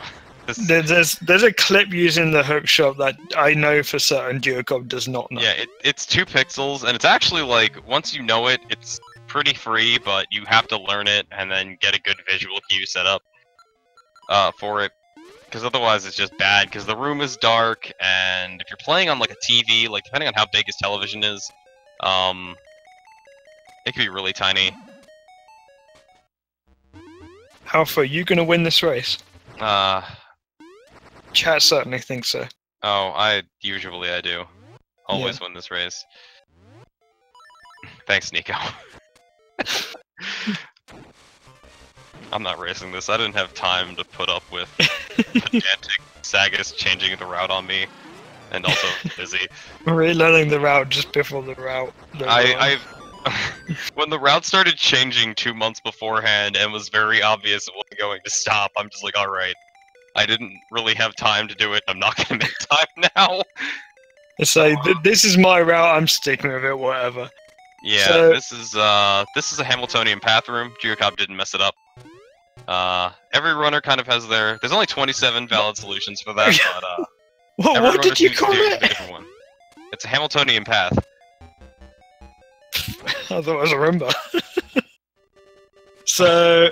There's a clip using the hook shot that I know for certain giuocob does not know. Yeah, it's 2 pixels, and it's actually like, once you know it, it's pretty free, but you have to learn it and then get a good visual cue set up for it. Because otherwise it's just bad, because the room is dark, and if you're playing on like a TV, like depending on how big his television is, it could be really tiny. Alpha, are you gonna win this race? Chat certainly thinks so. Oh, usually I do. Always win this race. Thanks, Nico. I'm not racing this. I didn't have time to put up with pedantic Sagas changing the route on me, and also busy. Relearning the route just before the route. When the route started changing 2 months beforehand and was very obvious it wasn't going to stop, I'm just like, alright. I didn't really have time to do it. I'm not gonna make time now. It's like, this is my route, I'm sticking with it, whatever. Yeah, So, this is a Hamiltonian path room. giuocob didn't mess it up. Every runner kind of has there's only 27 valid solutions for that, but what did you call it? it? It's a Hamiltonian path. I thought it was a Roomba. So...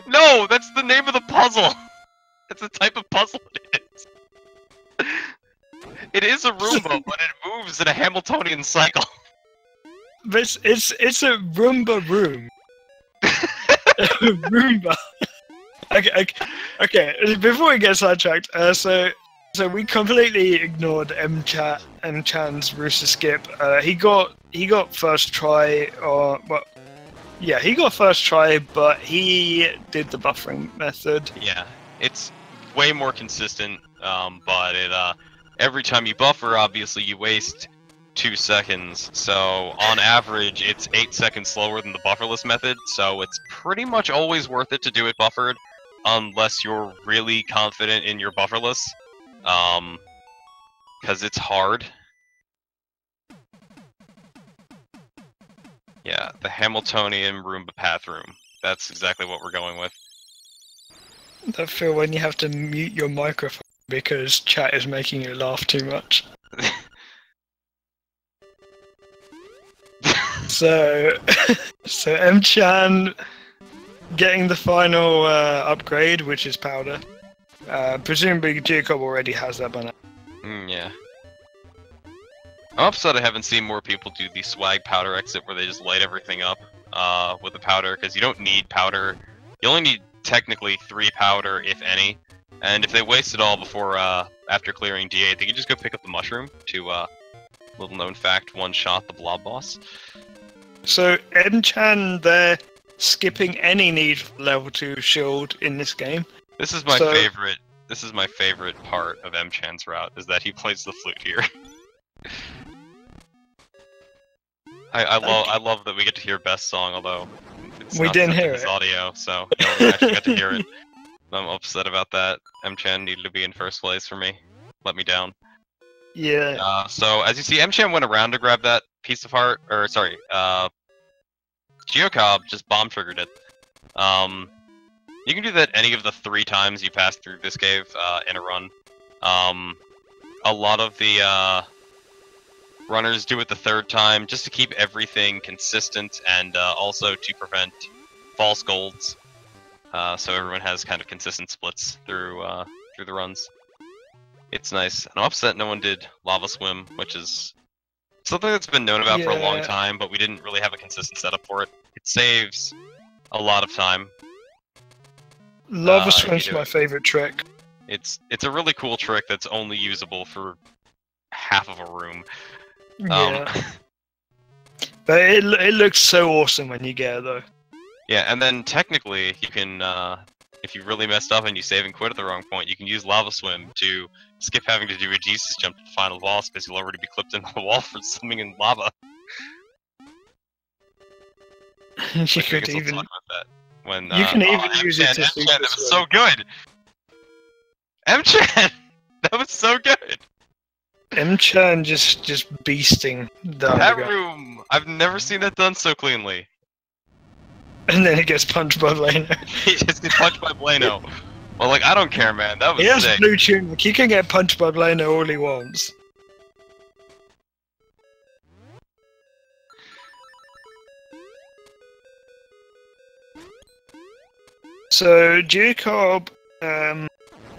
No, that's the name of the puzzle! It's a type of puzzle it is. It is a Roomba, but it moves in a Hamiltonian cycle. But it's a Roomba room. Roomba. Okay, before we get sidetracked, so we completely ignored Mchan's rooster skip. He got first try, he got first try, but he did the buffering method. Yeah, it's way more consistent, but every time you buffer, obviously you waste 2 seconds. So on average, it's 8 seconds slower than the bufferless method. So it's pretty much always worth it to do it buffered, unless you're really confident in your bufferless. Because it's hard. Yeah, the Hamiltonian Roomba path room. That's exactly what we're going with. I feel when you have to mute your microphone because chat is making you laugh too much. So Mchan getting the final upgrade, which is powder. Presumably giuocob already has that by now. Yeah. I'm upset I haven't seen more people do the swag powder exit where they just light everything up with the powder, because you don't need powder. You only need technically 3 powder, if any. And if they waste it all before after clearing D8, they can just go pick up the mushroom to little known fact, one-shot the blob boss. So Mchan there skipping any need for level 2 shield in this game. This is my favorite. This is my favorite part of Mchan's route, is that he plays the flute here. I love that we get to hear best song, although it's we didn't hear his audio, so no one actually got to hear it. I'm upset about that. Mchan needed to be in first place for me. Let me down. Yeah. So as you see, Mchan went around to grab that piece of heart, or sorry, giuocob just bomb triggered it. You can do that any of the 3 times you pass through this cave in a run. A lot of the runners do it the 3rd time just to keep everything consistent and also to prevent false golds. So everyone has kind of consistent splits through the runs. It's nice. And I'm upset no one did lava swim, which is something that's been known about for a long time, but we didn't really have a consistent setup for it. It saves a lot of time. Lava swim's my favorite trick. It's a really cool trick that's only usable for half of a room. Yeah. But it looks so awesome when you get it, though. Yeah, and then technically, you can, if you really messed up and you save and quit at the wrong point, you can use Lava Swim to skip having to do a Jesus jump to the final boss, because you'll already be clipped into the wall for swimming in lava. You could even... Talk about that when, you can even use it to Mchan, that was so good! Mchan! That was so good! Mchan just beasting the That underground. room, I've never seen that done so cleanly. And then he gets punched by Leno. He just gets punched by Blano. Well, like, I don't care, man. That was He has sick. blue tunic. He can get punched by Leno all he wants. So giuocob,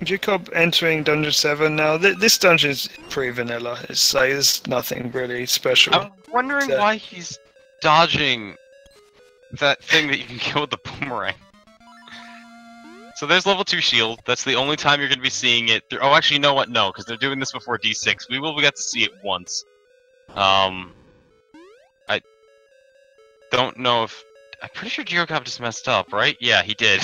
giuocob entering Dungeon 7 now. This dungeon is pretty vanilla. It's like there's nothing really special. I'm wondering why he's dodging that thing that you can kill with the boomerang. So there's level 2 shield. That's the only time you're going to be seeing it. Oh, actually, you know what? No, because they're doing this before D6. We will get to see it once. I don't know if... I'm pretty sure giuocob just messed up, right? Yeah, he did.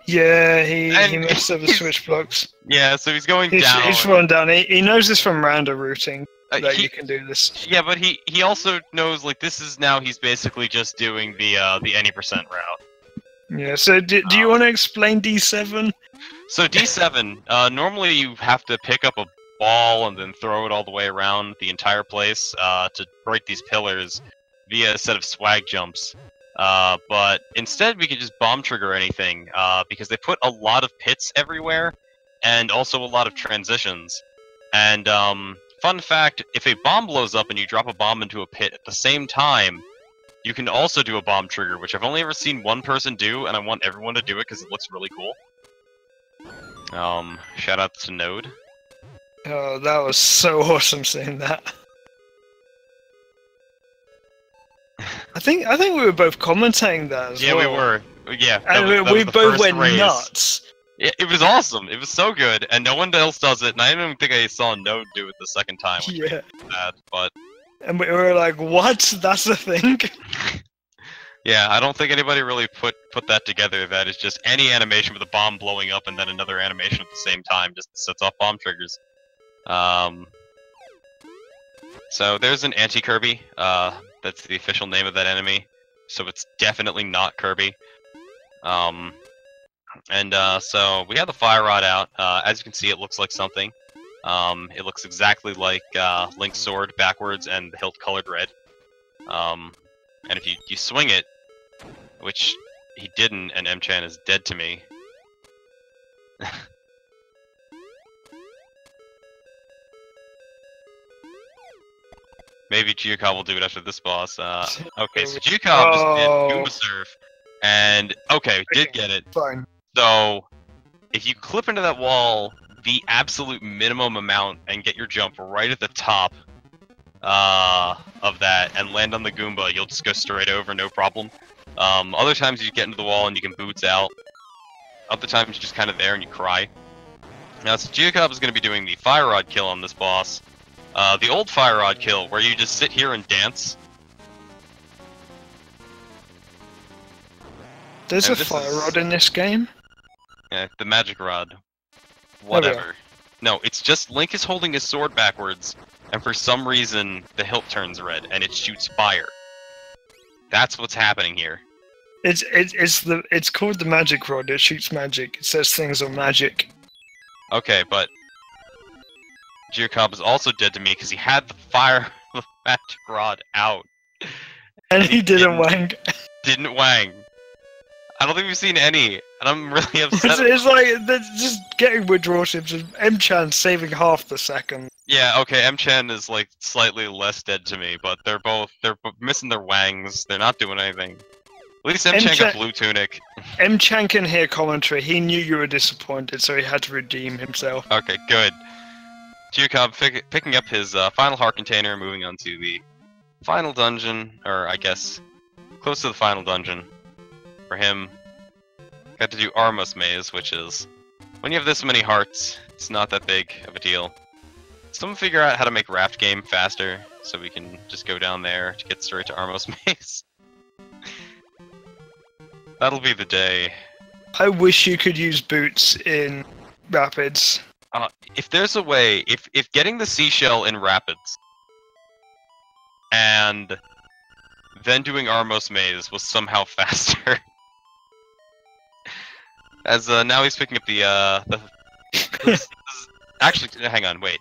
Yeah, he messed up the switch blocks. Yeah, so he's going down. He's fallen down. He knows this from random routing that you can do this. Yeah, but he also knows, like, this is now he's basically just doing the any percent route. Yeah, so do you want to explain D7? So D7, normally you have to pick up a ball and then throw it all the way around the entire place to break these pillars via a set of swag jumps. But instead we could just bomb trigger anything, because they put a lot of pits everywhere, and also a lot of transitions. And, fun fact, if a bomb blows up and you drop a bomb into a pit at the same time, you can also do a bomb trigger, which I've only ever seen one person do, and I want everyone to do it because it looks really cool. Shout out to Node. Oh, that was so awesome seeing that. I think we were both commentating that as well. Yeah, we were. Yeah, and we both went nuts. Yeah, it was awesome. It was so good, and no one else does it. And I don't even think I saw Node do it the second time. Which made me sad, but. And we were like, "What? That's a thing?" Yeah, I don't think anybody really put that together. That is just any animation with a bomb blowing up and then another animation at the same time just sets off bomb triggers. So there's an anti-Kirby. That's the official name of that enemy. So it's definitely not Kirby. So we have the fire rod out. As you can see, it looks like something. It looks exactly like Link's sword backwards and the hilt colored red. And if you swing it, which he didn't, and Mchan is dead to me. Maybe giuocob will do it after this boss. Okay, so giuocob just did Goomba Surf, and okay, did get it. Fine. So, if you clip into that wall the absolute minimum amount and get your jump right at the top of that and land on the Goomba, you'll just go straight over, no problem. Other times you get into the wall and you can boots out. Other times you're just kind of there and you cry. Now, so giuocob is going to be doing the fire rod kill on this boss. The old fire rod kill, where you just sit here and dance. There's a fire rod in this game? Yeah, the magic rod. Whatever. No, it's just Link is holding his sword backwards, and for some reason the hilt turns red and it shoots fire. That's what's happening here. It's called the magic rod. It shoots magic. It says things on magic. Okay, but giuocob is also dead to me because he had the magic rod out, and he didn't wang. Didn't wang. I don't think we've seen any, and I'm really upset. It's like they're just getting withdrawal ships. Mchan saving half the second. Yeah, okay, Mchan is like slightly less dead to me, but they're both missing their wangs. They're not doing anything. At least Mchan got blue tunic. Mchan can hear commentary. He knew you were disappointed, so he had to redeem himself. Okay, good. giuocob picking up his final heart container, moving on to the final dungeon, or I guess close to the final dungeon. For him, got to do Armos Maze, which is, when you have this many hearts, it's not that big of a deal. Someone figure out how to make Raft Game faster, so we can just go down there to get straight to Armos Maze. That'll be the day. I wish you could use boots in Rapids. If there's a way, if getting the seashell in Rapids, and then doing Armos Maze was somehow faster. As now he's picking up the Actually, hang on, wait.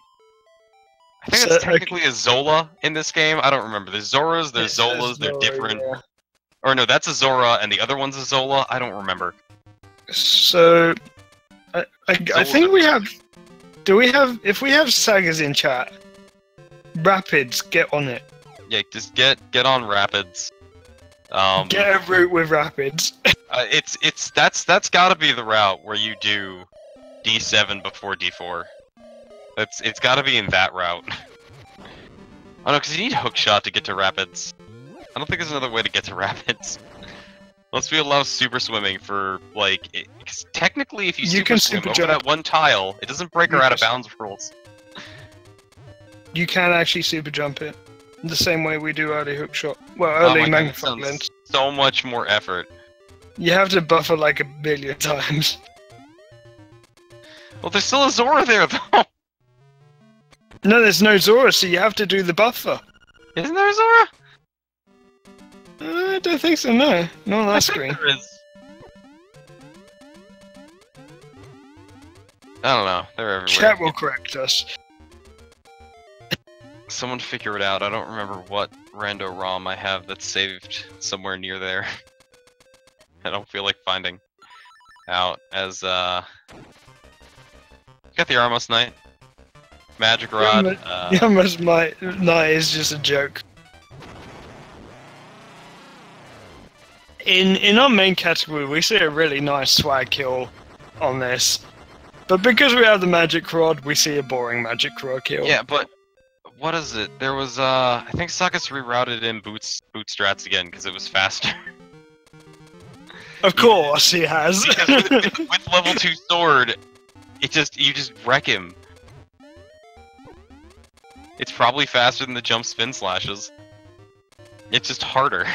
I think So, it's technically a Zola in this game. I don't remember. There's Zoras, there's it says Zolas, they're Zora, different. yeah. Or no, that's a Zora, and the other one's a Zola. I don't remember. So, I Zolas think are we have. Do we have? If we have Sagas in chat, Rapids, get on it. Yeah, just get on Rapids. Get a route with Rapids. That's gotta be the route where you do D7 before D4. It's gotta be in that route. I don't know, because you need hookshot to get to Rapids. I don't think there's another way to get to Rapids. Unless we allow super swimming for, like... Cause technically, if you super swim over jump. that one tile, it doesn't break our out of bounds rules. You can actually super jump it. The same way we do early hookshot. Well, early magnifying lens. So much more effort. You have to buffer like a billion times. Well, there's still a Zora there, though! No, there's no Zora, so you have to do the buffer. Isn't there a Zora? I don't think so, no. Not on that screen. There is. I don't know. They're everywhere. Chat will correct us. Someone figure it out. I don't remember what rando ROM I have that's saved somewhere near there. I don't feel like finding out as got the Armos Knight. Magic Rod. The Armos Knight is just a joke. In our main category, we see a really nice swag kill on this. But because we have the Magic Rod, we see a boring Magic Rod kill. Yeah, but what is it? There was I think Suckus rerouted in boot strats again because it was faster. Of course he has. with level 2 sword, you just wreck him. It's probably faster than the jump spin slashes. It's just harder.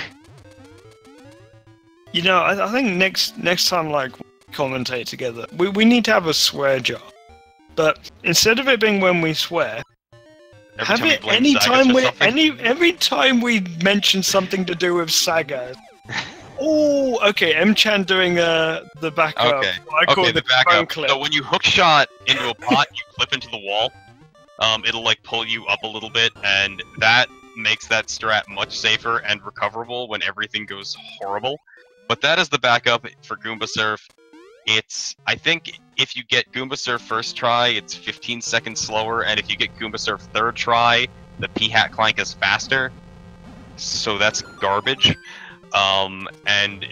You know, I think next time, like, we commentate together, we need to have a swear jar. But instead of it being when we swear, have it every time we mention something to do with Saga. Oh, okay. Mchan doing the backup. Okay. I call it the backup. Clip. So when you hook shot into a pot, you flip into the wall. It'll like pull you up a little bit, and that makes that strat much safer and recoverable when everything goes horrible. But that is the backup for Goomba Surf. I think if you get Goomba Surf first try, it's 15 seconds slower, and if you get Goomba Surf third try, the P-Hat Clank is faster. So that's garbage. And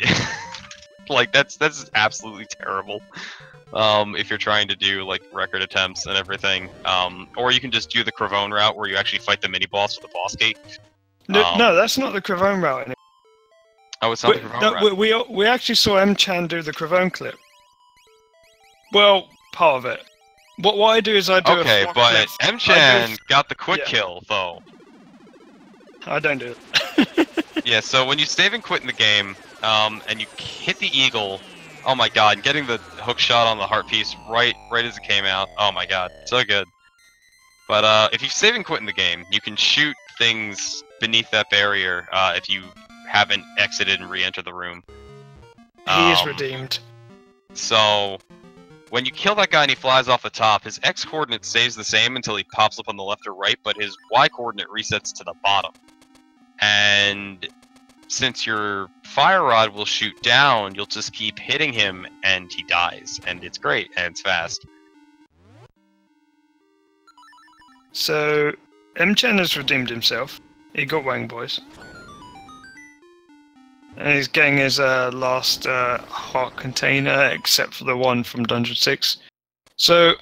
like that's absolutely terrible. If you're trying to do like record attempts and everything, or you can just do the Cravone route where you actually fight the mini boss with the boss gate. No, that's not the Cravone route anymore. Oh, it's not the Cravone route. We actually saw Mchan do the Cravone clip. Well, part of it. What I do is I do okay, but Mchan got the quick kill though. I don't do it. Yeah, so when you save and quit in the game, and you hit the eagle, oh my god, getting the hook shot on the heart piece right as it came out, oh my god, so good. But if you save and quit in the game, you can shoot things beneath that barrier if you haven't exited and re-entered the room. He is redeemed. So when you kill that guy and he flies off the top, his X coordinate stays the same until he pops up on the left or right, but his Y coordinate resets to the bottom. And since your fire rod will shoot down, you'll just keep hitting him and he dies. And it's great, and it's fast. So, Mchan has redeemed himself. He got Wang Boys. And he's getting his last heart container, except for the one from Dungeon 6. So,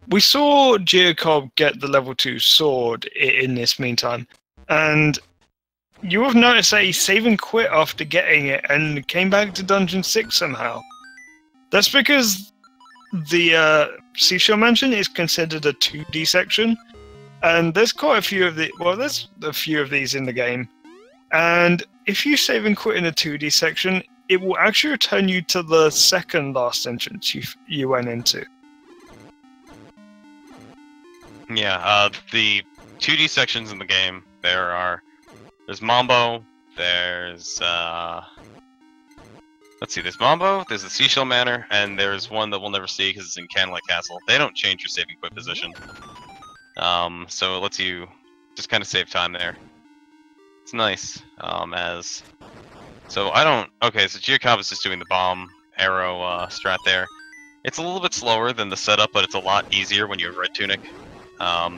we saw giuocob get the level 2 sword in this meantime. And you will have noticed that he save and quit after getting it and came back to Dungeon 6 somehow. That's because the Seashore Mansion is considered a 2D section, and there's quite a few of there's a few of these in the game. And if you save and quit in a 2D section, it will actually return you to the second last entrance you went into. Yeah, the 2D sections in the game, there's Mambo, there's Let's see, there's Mambo, there's the Seashell Manor, and there's one that we'll never see because it's in Candlelight Castle. They don't change your saving point position. So it lets you just kind of save time there. It's nice, So I don't... Okay, so giuocob is just doing the bomb arrow strat there. It's a little bit slower than the setup, but it's a lot easier when you have Red Tunic,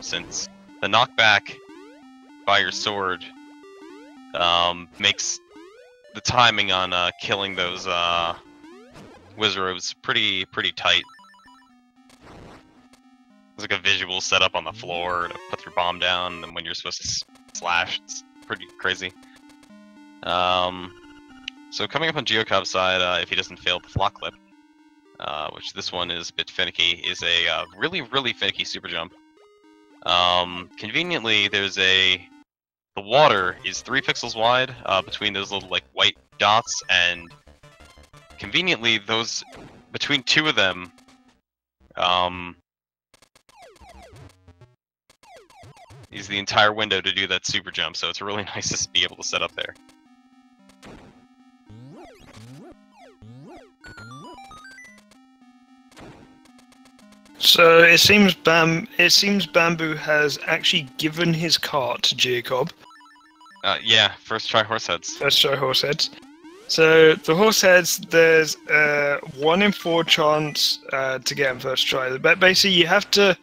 since the knockback by your sword makes the timing on killing those wizards pretty tight. There's like a visual setup on the floor to put your bomb down, and then when you're supposed to slash, it's pretty crazy. So coming up on giuocob's side, if he doesn't fail the flock clip, which this one is a bit finicky, is a really finicky super jump. Conveniently, there's the water is 3 pixels wide between those little like white dots, and conveniently those between 2 of them is the entire window to do that super jump. So it's really nice to be able to set up there. So it seems Bamboo has actually given his cart to giuocob. Yeah, first try horse heads. First try horse heads. So the horse heads, there's 1 in 4 chance to get them first try. But basically, you have to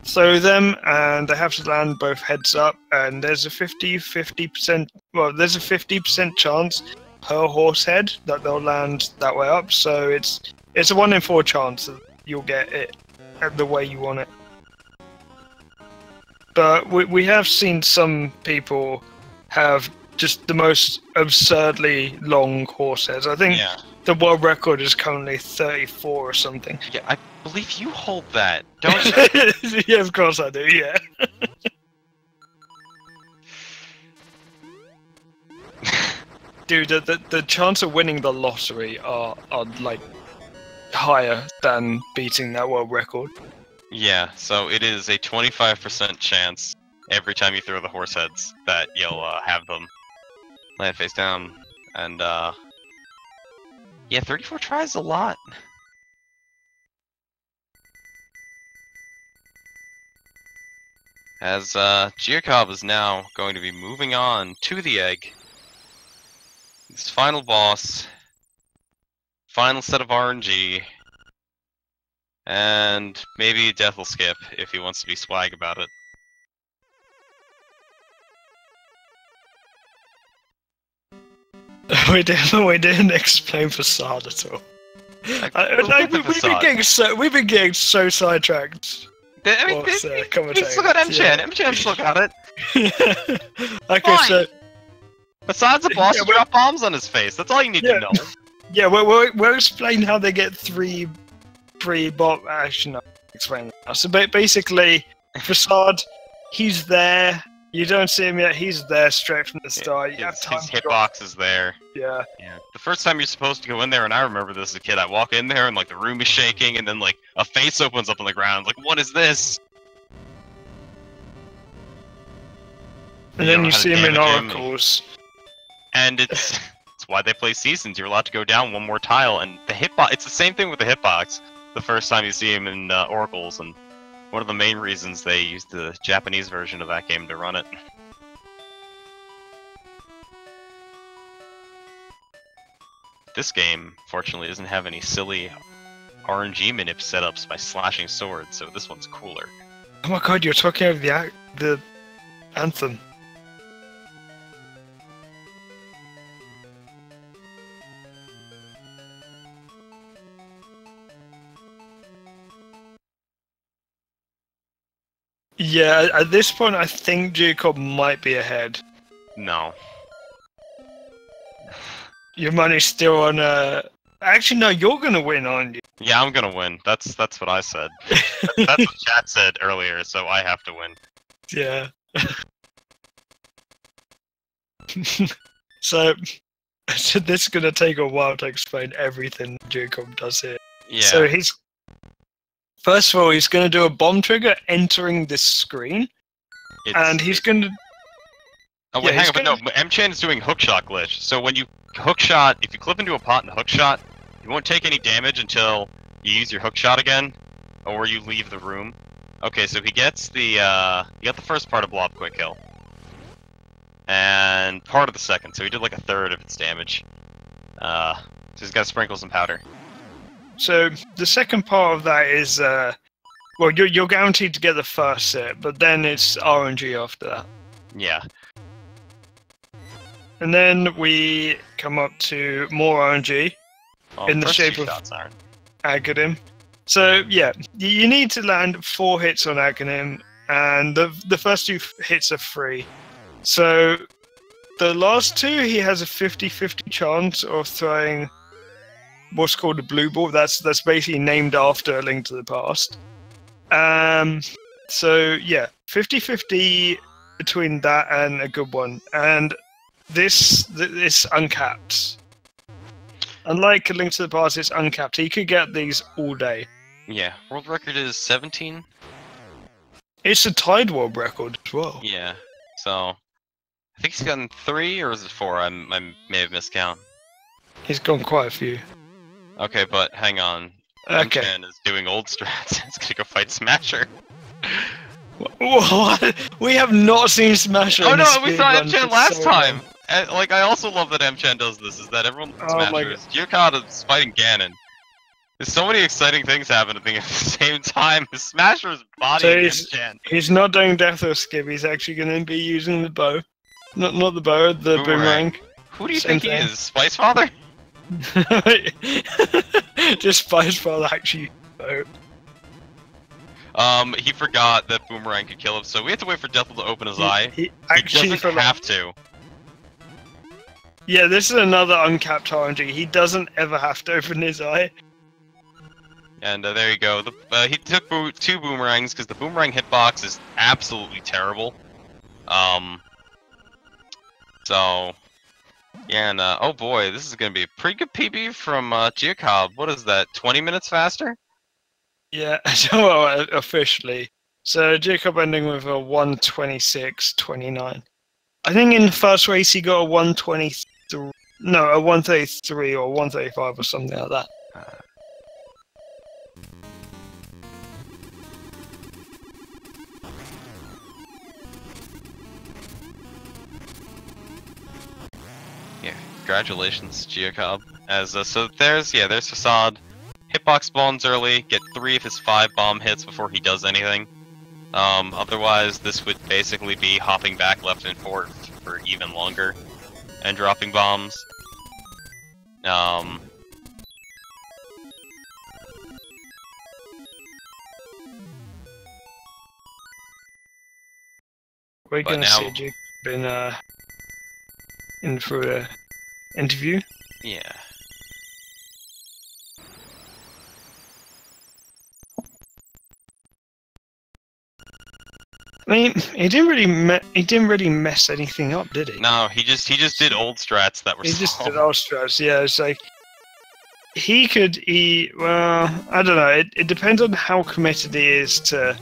throw them, and they have to land both heads up. And there's a 50%. Well, there's a 50% chance per horse head that they'll land that way up. So it's a 1 in 4 chance that you'll get it the way you want it. But we have seen some people have just the most absurdly long horse heads. I think the world record is currently 34 or something. Yeah, I believe you hold that, don't you? Yeah, of course I do, yeah. Dude, the chance of winning the lottery are like higher than beating that world record. Yeah, so it is a 25% chance every time you throw the horse heads that you'll have them land face down. And yeah, 34 tries is a lot. As giuocob is now going to be moving on to the egg. This final boss, final set of RNG, and maybe death will skip if he wants to be swag about it. We didn't explain facade at all. We've been getting so sidetracked. I mean, we still got Mchan. Yeah. Mchan still got it. Okay, so besides the boss, you drop bombs on his face. That's all you need to know. Yeah, we'll explain how they get 3 bomb. Actually, no, explain that. So basically, facade, he's there. You don't see him yet. He's there straight from the start. You have time his hitbox is there. Yeah. The first time you're supposed to go in there, and I remember this as a kid, I walk in there and like the room is shaking, and then like a face opens up on the ground. Like, what is this? And then you see him in oracles. And it's why they play seasons. You're allowed to go down 1 more tile, and the hitbox. It's the same thing with the hitbox. The first time you see him in oracles, and one of the main reasons they used the Japanese version of that game to run it. This game, fortunately, doesn't have any silly RNG manip setups by slashing swords, so this one's cooler. Oh my god, you're talking over the anthem. Yeah, at this point, I think giuocob might be ahead. No. Your money's still on. Actually, no, you're gonna win, aren't you? Yeah, I'm gonna win. That's what I said. That's what chat said earlier, so I have to win. Yeah. So this is gonna take a while to explain everything giuocob does here. Yeah. So first of all, he's going to do a bomb trigger entering this screen, and he's going to... Oh wait, hang on, but no, Mchan is doing hookshot glitch. So when you hookshot, if you clip into a pot and hookshot, you won't take any damage until you use your hookshot again, or you leave the room. Okay, so he gets the, he got the first part of Blob Quick Kill. And part of the second, so he did like a third of its damage. So he's got to sprinkle some powder. So the second part of that is, well, you're guaranteed to get the first set, but then it's RNG after that. Yeah. And then we come up to more RNG in the shape of Aghanim. So yeah, you need to land 4 hits on Aghanim, and the first 2 hits are free. So the last 2, he has a 50-50 chance of throwing what's called a blue ball. That's basically named after A Link to the Past. So yeah, 50-50 between that and a good one, and this uncapped. Unlike A Link to the Past, it's uncapped. He could get these all day. Yeah, world record is 17. It's a tied world record as well. Yeah, so I think he's gotten 3, or is it 4? I may have miscount. He's gone quite a few. Okay, but hang on. Okay. Mchan is doing old strats. He's gonna go fight Smasher. What? We have not seen Smasher. Oh no, we saw Mchan last time. And, like, I also love that Mchan does this. Is that everyone Smashers? giuocob is fighting Ganon. There's so many exciting things happening at the same time. Smasher's bodying Mchan. He's not doing death or skip. He's actually going to be using the bow, not the bow, the boomerang. Who do you think he is? Spice Father? Just Spice Father actually. Bow. He forgot that boomerang could kill him, so we have to wait for Deathel to open his eye. He actually doesn't have to. Yeah, this is another uncapped RNG. He doesn't ever have to open his eye. And there you go. He took 2 boomerangs because the boomerang hitbox is absolutely terrible. So yeah, and oh boy, this is gonna be a pretty good PB from giuocob. What is that? 20 minutes faster? Yeah, so officially. So giuocob ending with a 1:26.29. I think in the first race he got a 1:23. No, a 1:33 or 1:35 or something like that. Yeah, congratulations, giuocob. As so there's Facade. Hitbox spawns early, get 3 of his 5 bomb hits before he does anything. Otherwise, this would basically be hopping back left and forth for even longer and dropping bombs. We're gonna see Jacob in for an interview. Yeah. I mean, he didn't really mess anything up, did he? No, he just did old strats that were. He just did old strats. Yeah, it's like he could. Well, I don't know. It depends on how committed he is to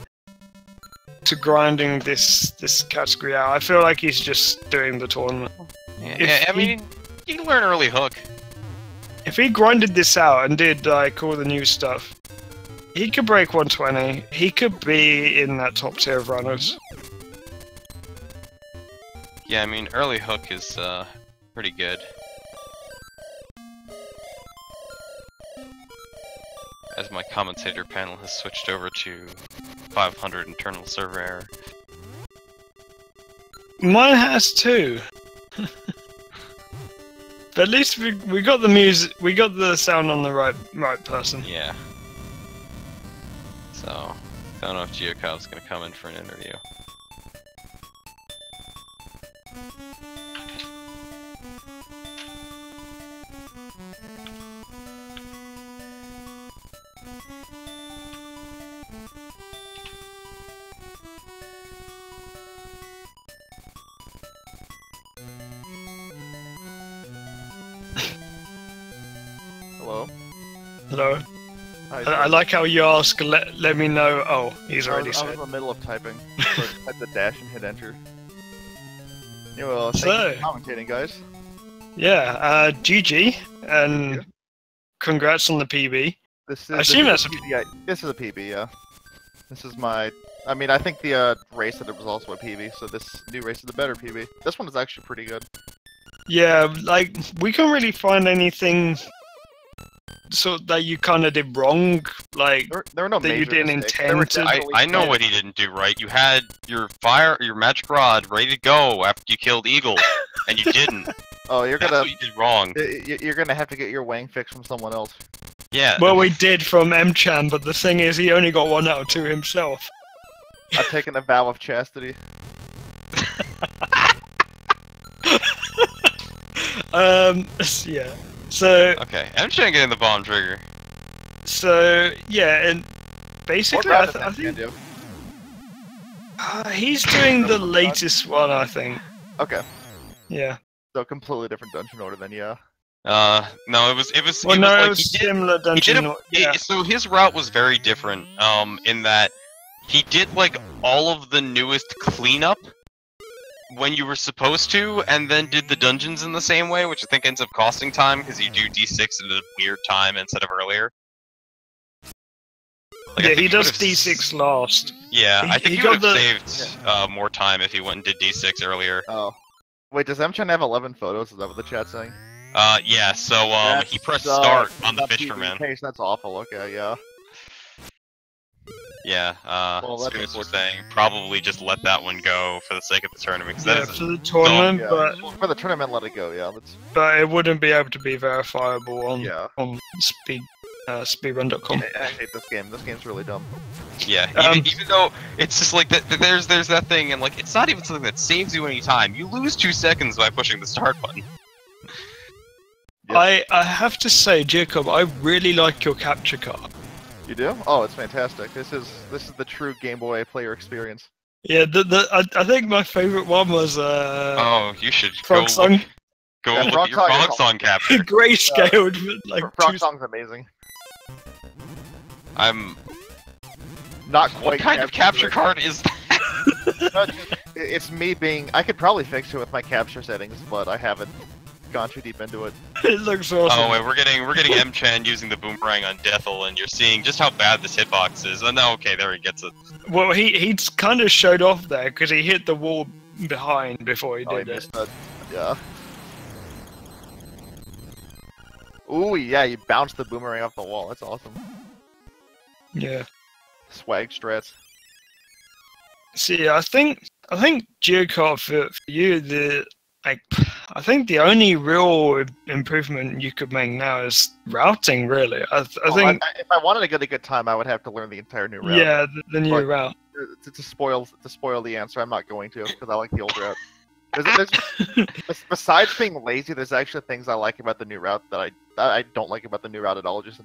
grinding this category out. I feel like he's just doing the tournament. Yeah, I mean, you can learn early hook. If he grinded this out and did like all the new stuff, he could break 120. He could be in that top tier of runners. Yeah, I mean, early hook is pretty good. As my commentator panel has switched over to 500 internal server error. Mine has too. But at least we got the music, we got the sound on the right person. Yeah. So, don't know if giuocob's gonna come in for an interview. Hello? Hello? Hi, I like how you ask, let me know. Oh, he's already I was said. in the middle of typing, so I typed the dash and hit enter. Yeah, well, thank you for commentating, guys. Yeah, GG, and you. congrats on the PB. This I is assume this that's is a PB. Yeah, this is a PB. Yeah. This is my. I mean, I think the race that it was also a PB, so this new race is a better PB. This one is actually pretty good. Yeah, like, we can't really find anything sort that you kind of did wrong, like, There were no that major you didn't mistakes. There were intend to. definitely I know some- what he didn't do right. You had your magic rod ready to go after you killed Eagle, and you didn't. Oh, you're That's gonna. what you did wrong. You're gonna have to get your wang fixed from someone else. Yeah. Well, we did from Mchan, but the thing is, he only got 1 out of 2 himself. I've taken a vow of chastity. Yeah. So, Okay, I'm trying to get in the bomb trigger. yeah, and basically, I think he's doing the latest one, I think. Okay, Yeah. so completely different dungeon order then, yeah. No, it was. Well, it no, was it like was he did, similar he did dungeon. Yeah. so his route was very different. In that he did like all of the newest cleanup when you were supposed to, and then did the dungeons in the same way, which I think ends up costing time because you do D6 at a weird time instead of earlier. Like, I Yeah, think he does would've D6 last. Yeah, I think he he got would have saved more time if he went and did D6 earlier. Oh. Wait, does Mchan have 11 photos? Is that what the chat's saying? Yeah, so That he pressed sucks. start on the That Fisherman. PB case, that's awful. Okay, yeah. Yeah, Well, that Spoons was makes saying probably just let that one go for the sake of the tournament. Cause Yeah, that is for the tournament, Yeah. but For the tournament, let it go. Yeah, it wouldn't be able to be verifiable on yeah. speedrun.com. I hate this game. This game's really dumb. yeah. Um, Even though it's just like that, there's that thing, and like it's not even something that saves you any time. You lose 2 seconds by pushing the start button. Yep. I have to say, Jacob, I really like your capture card. You do? Oh, it's fantastic. This is the true Game Boy player experience. Yeah, I think my favorite one was Oh, you should Frog go Song. look, go Yeah, look Frog at your Song is Frog awesome. Song capture. Grayscaled, with, like Frog 2 Song's amazing. I'm. Not What quite. kind of capture card is that? But it's me being. I could probably fix it with my capture settings, but I haven't gone too deep into it. It looks awesome. Oh wait, we're getting Mchan using the boomerang on Deathel, and you're seeing just how bad this hitbox is. Oh no, okay, there he gets it. Well, he kind of showed off there because he hit the wall behind before he Oh, I did it. missed that. Yeah. Ooh, yeah, you bounced the boomerang off the wall. That's awesome. Yeah. Swag strats. See, I think giuocob for you, I think the only real improvement you could make now is routing. Really, I think. If I wanted to get a good time, I would have to learn the entire new route. Yeah, the new But- route. To spoil the answer, I'm not going to because I like the old route. Besides being lazy, there's actually things I like about the new route that I don't like about the new route at all. Just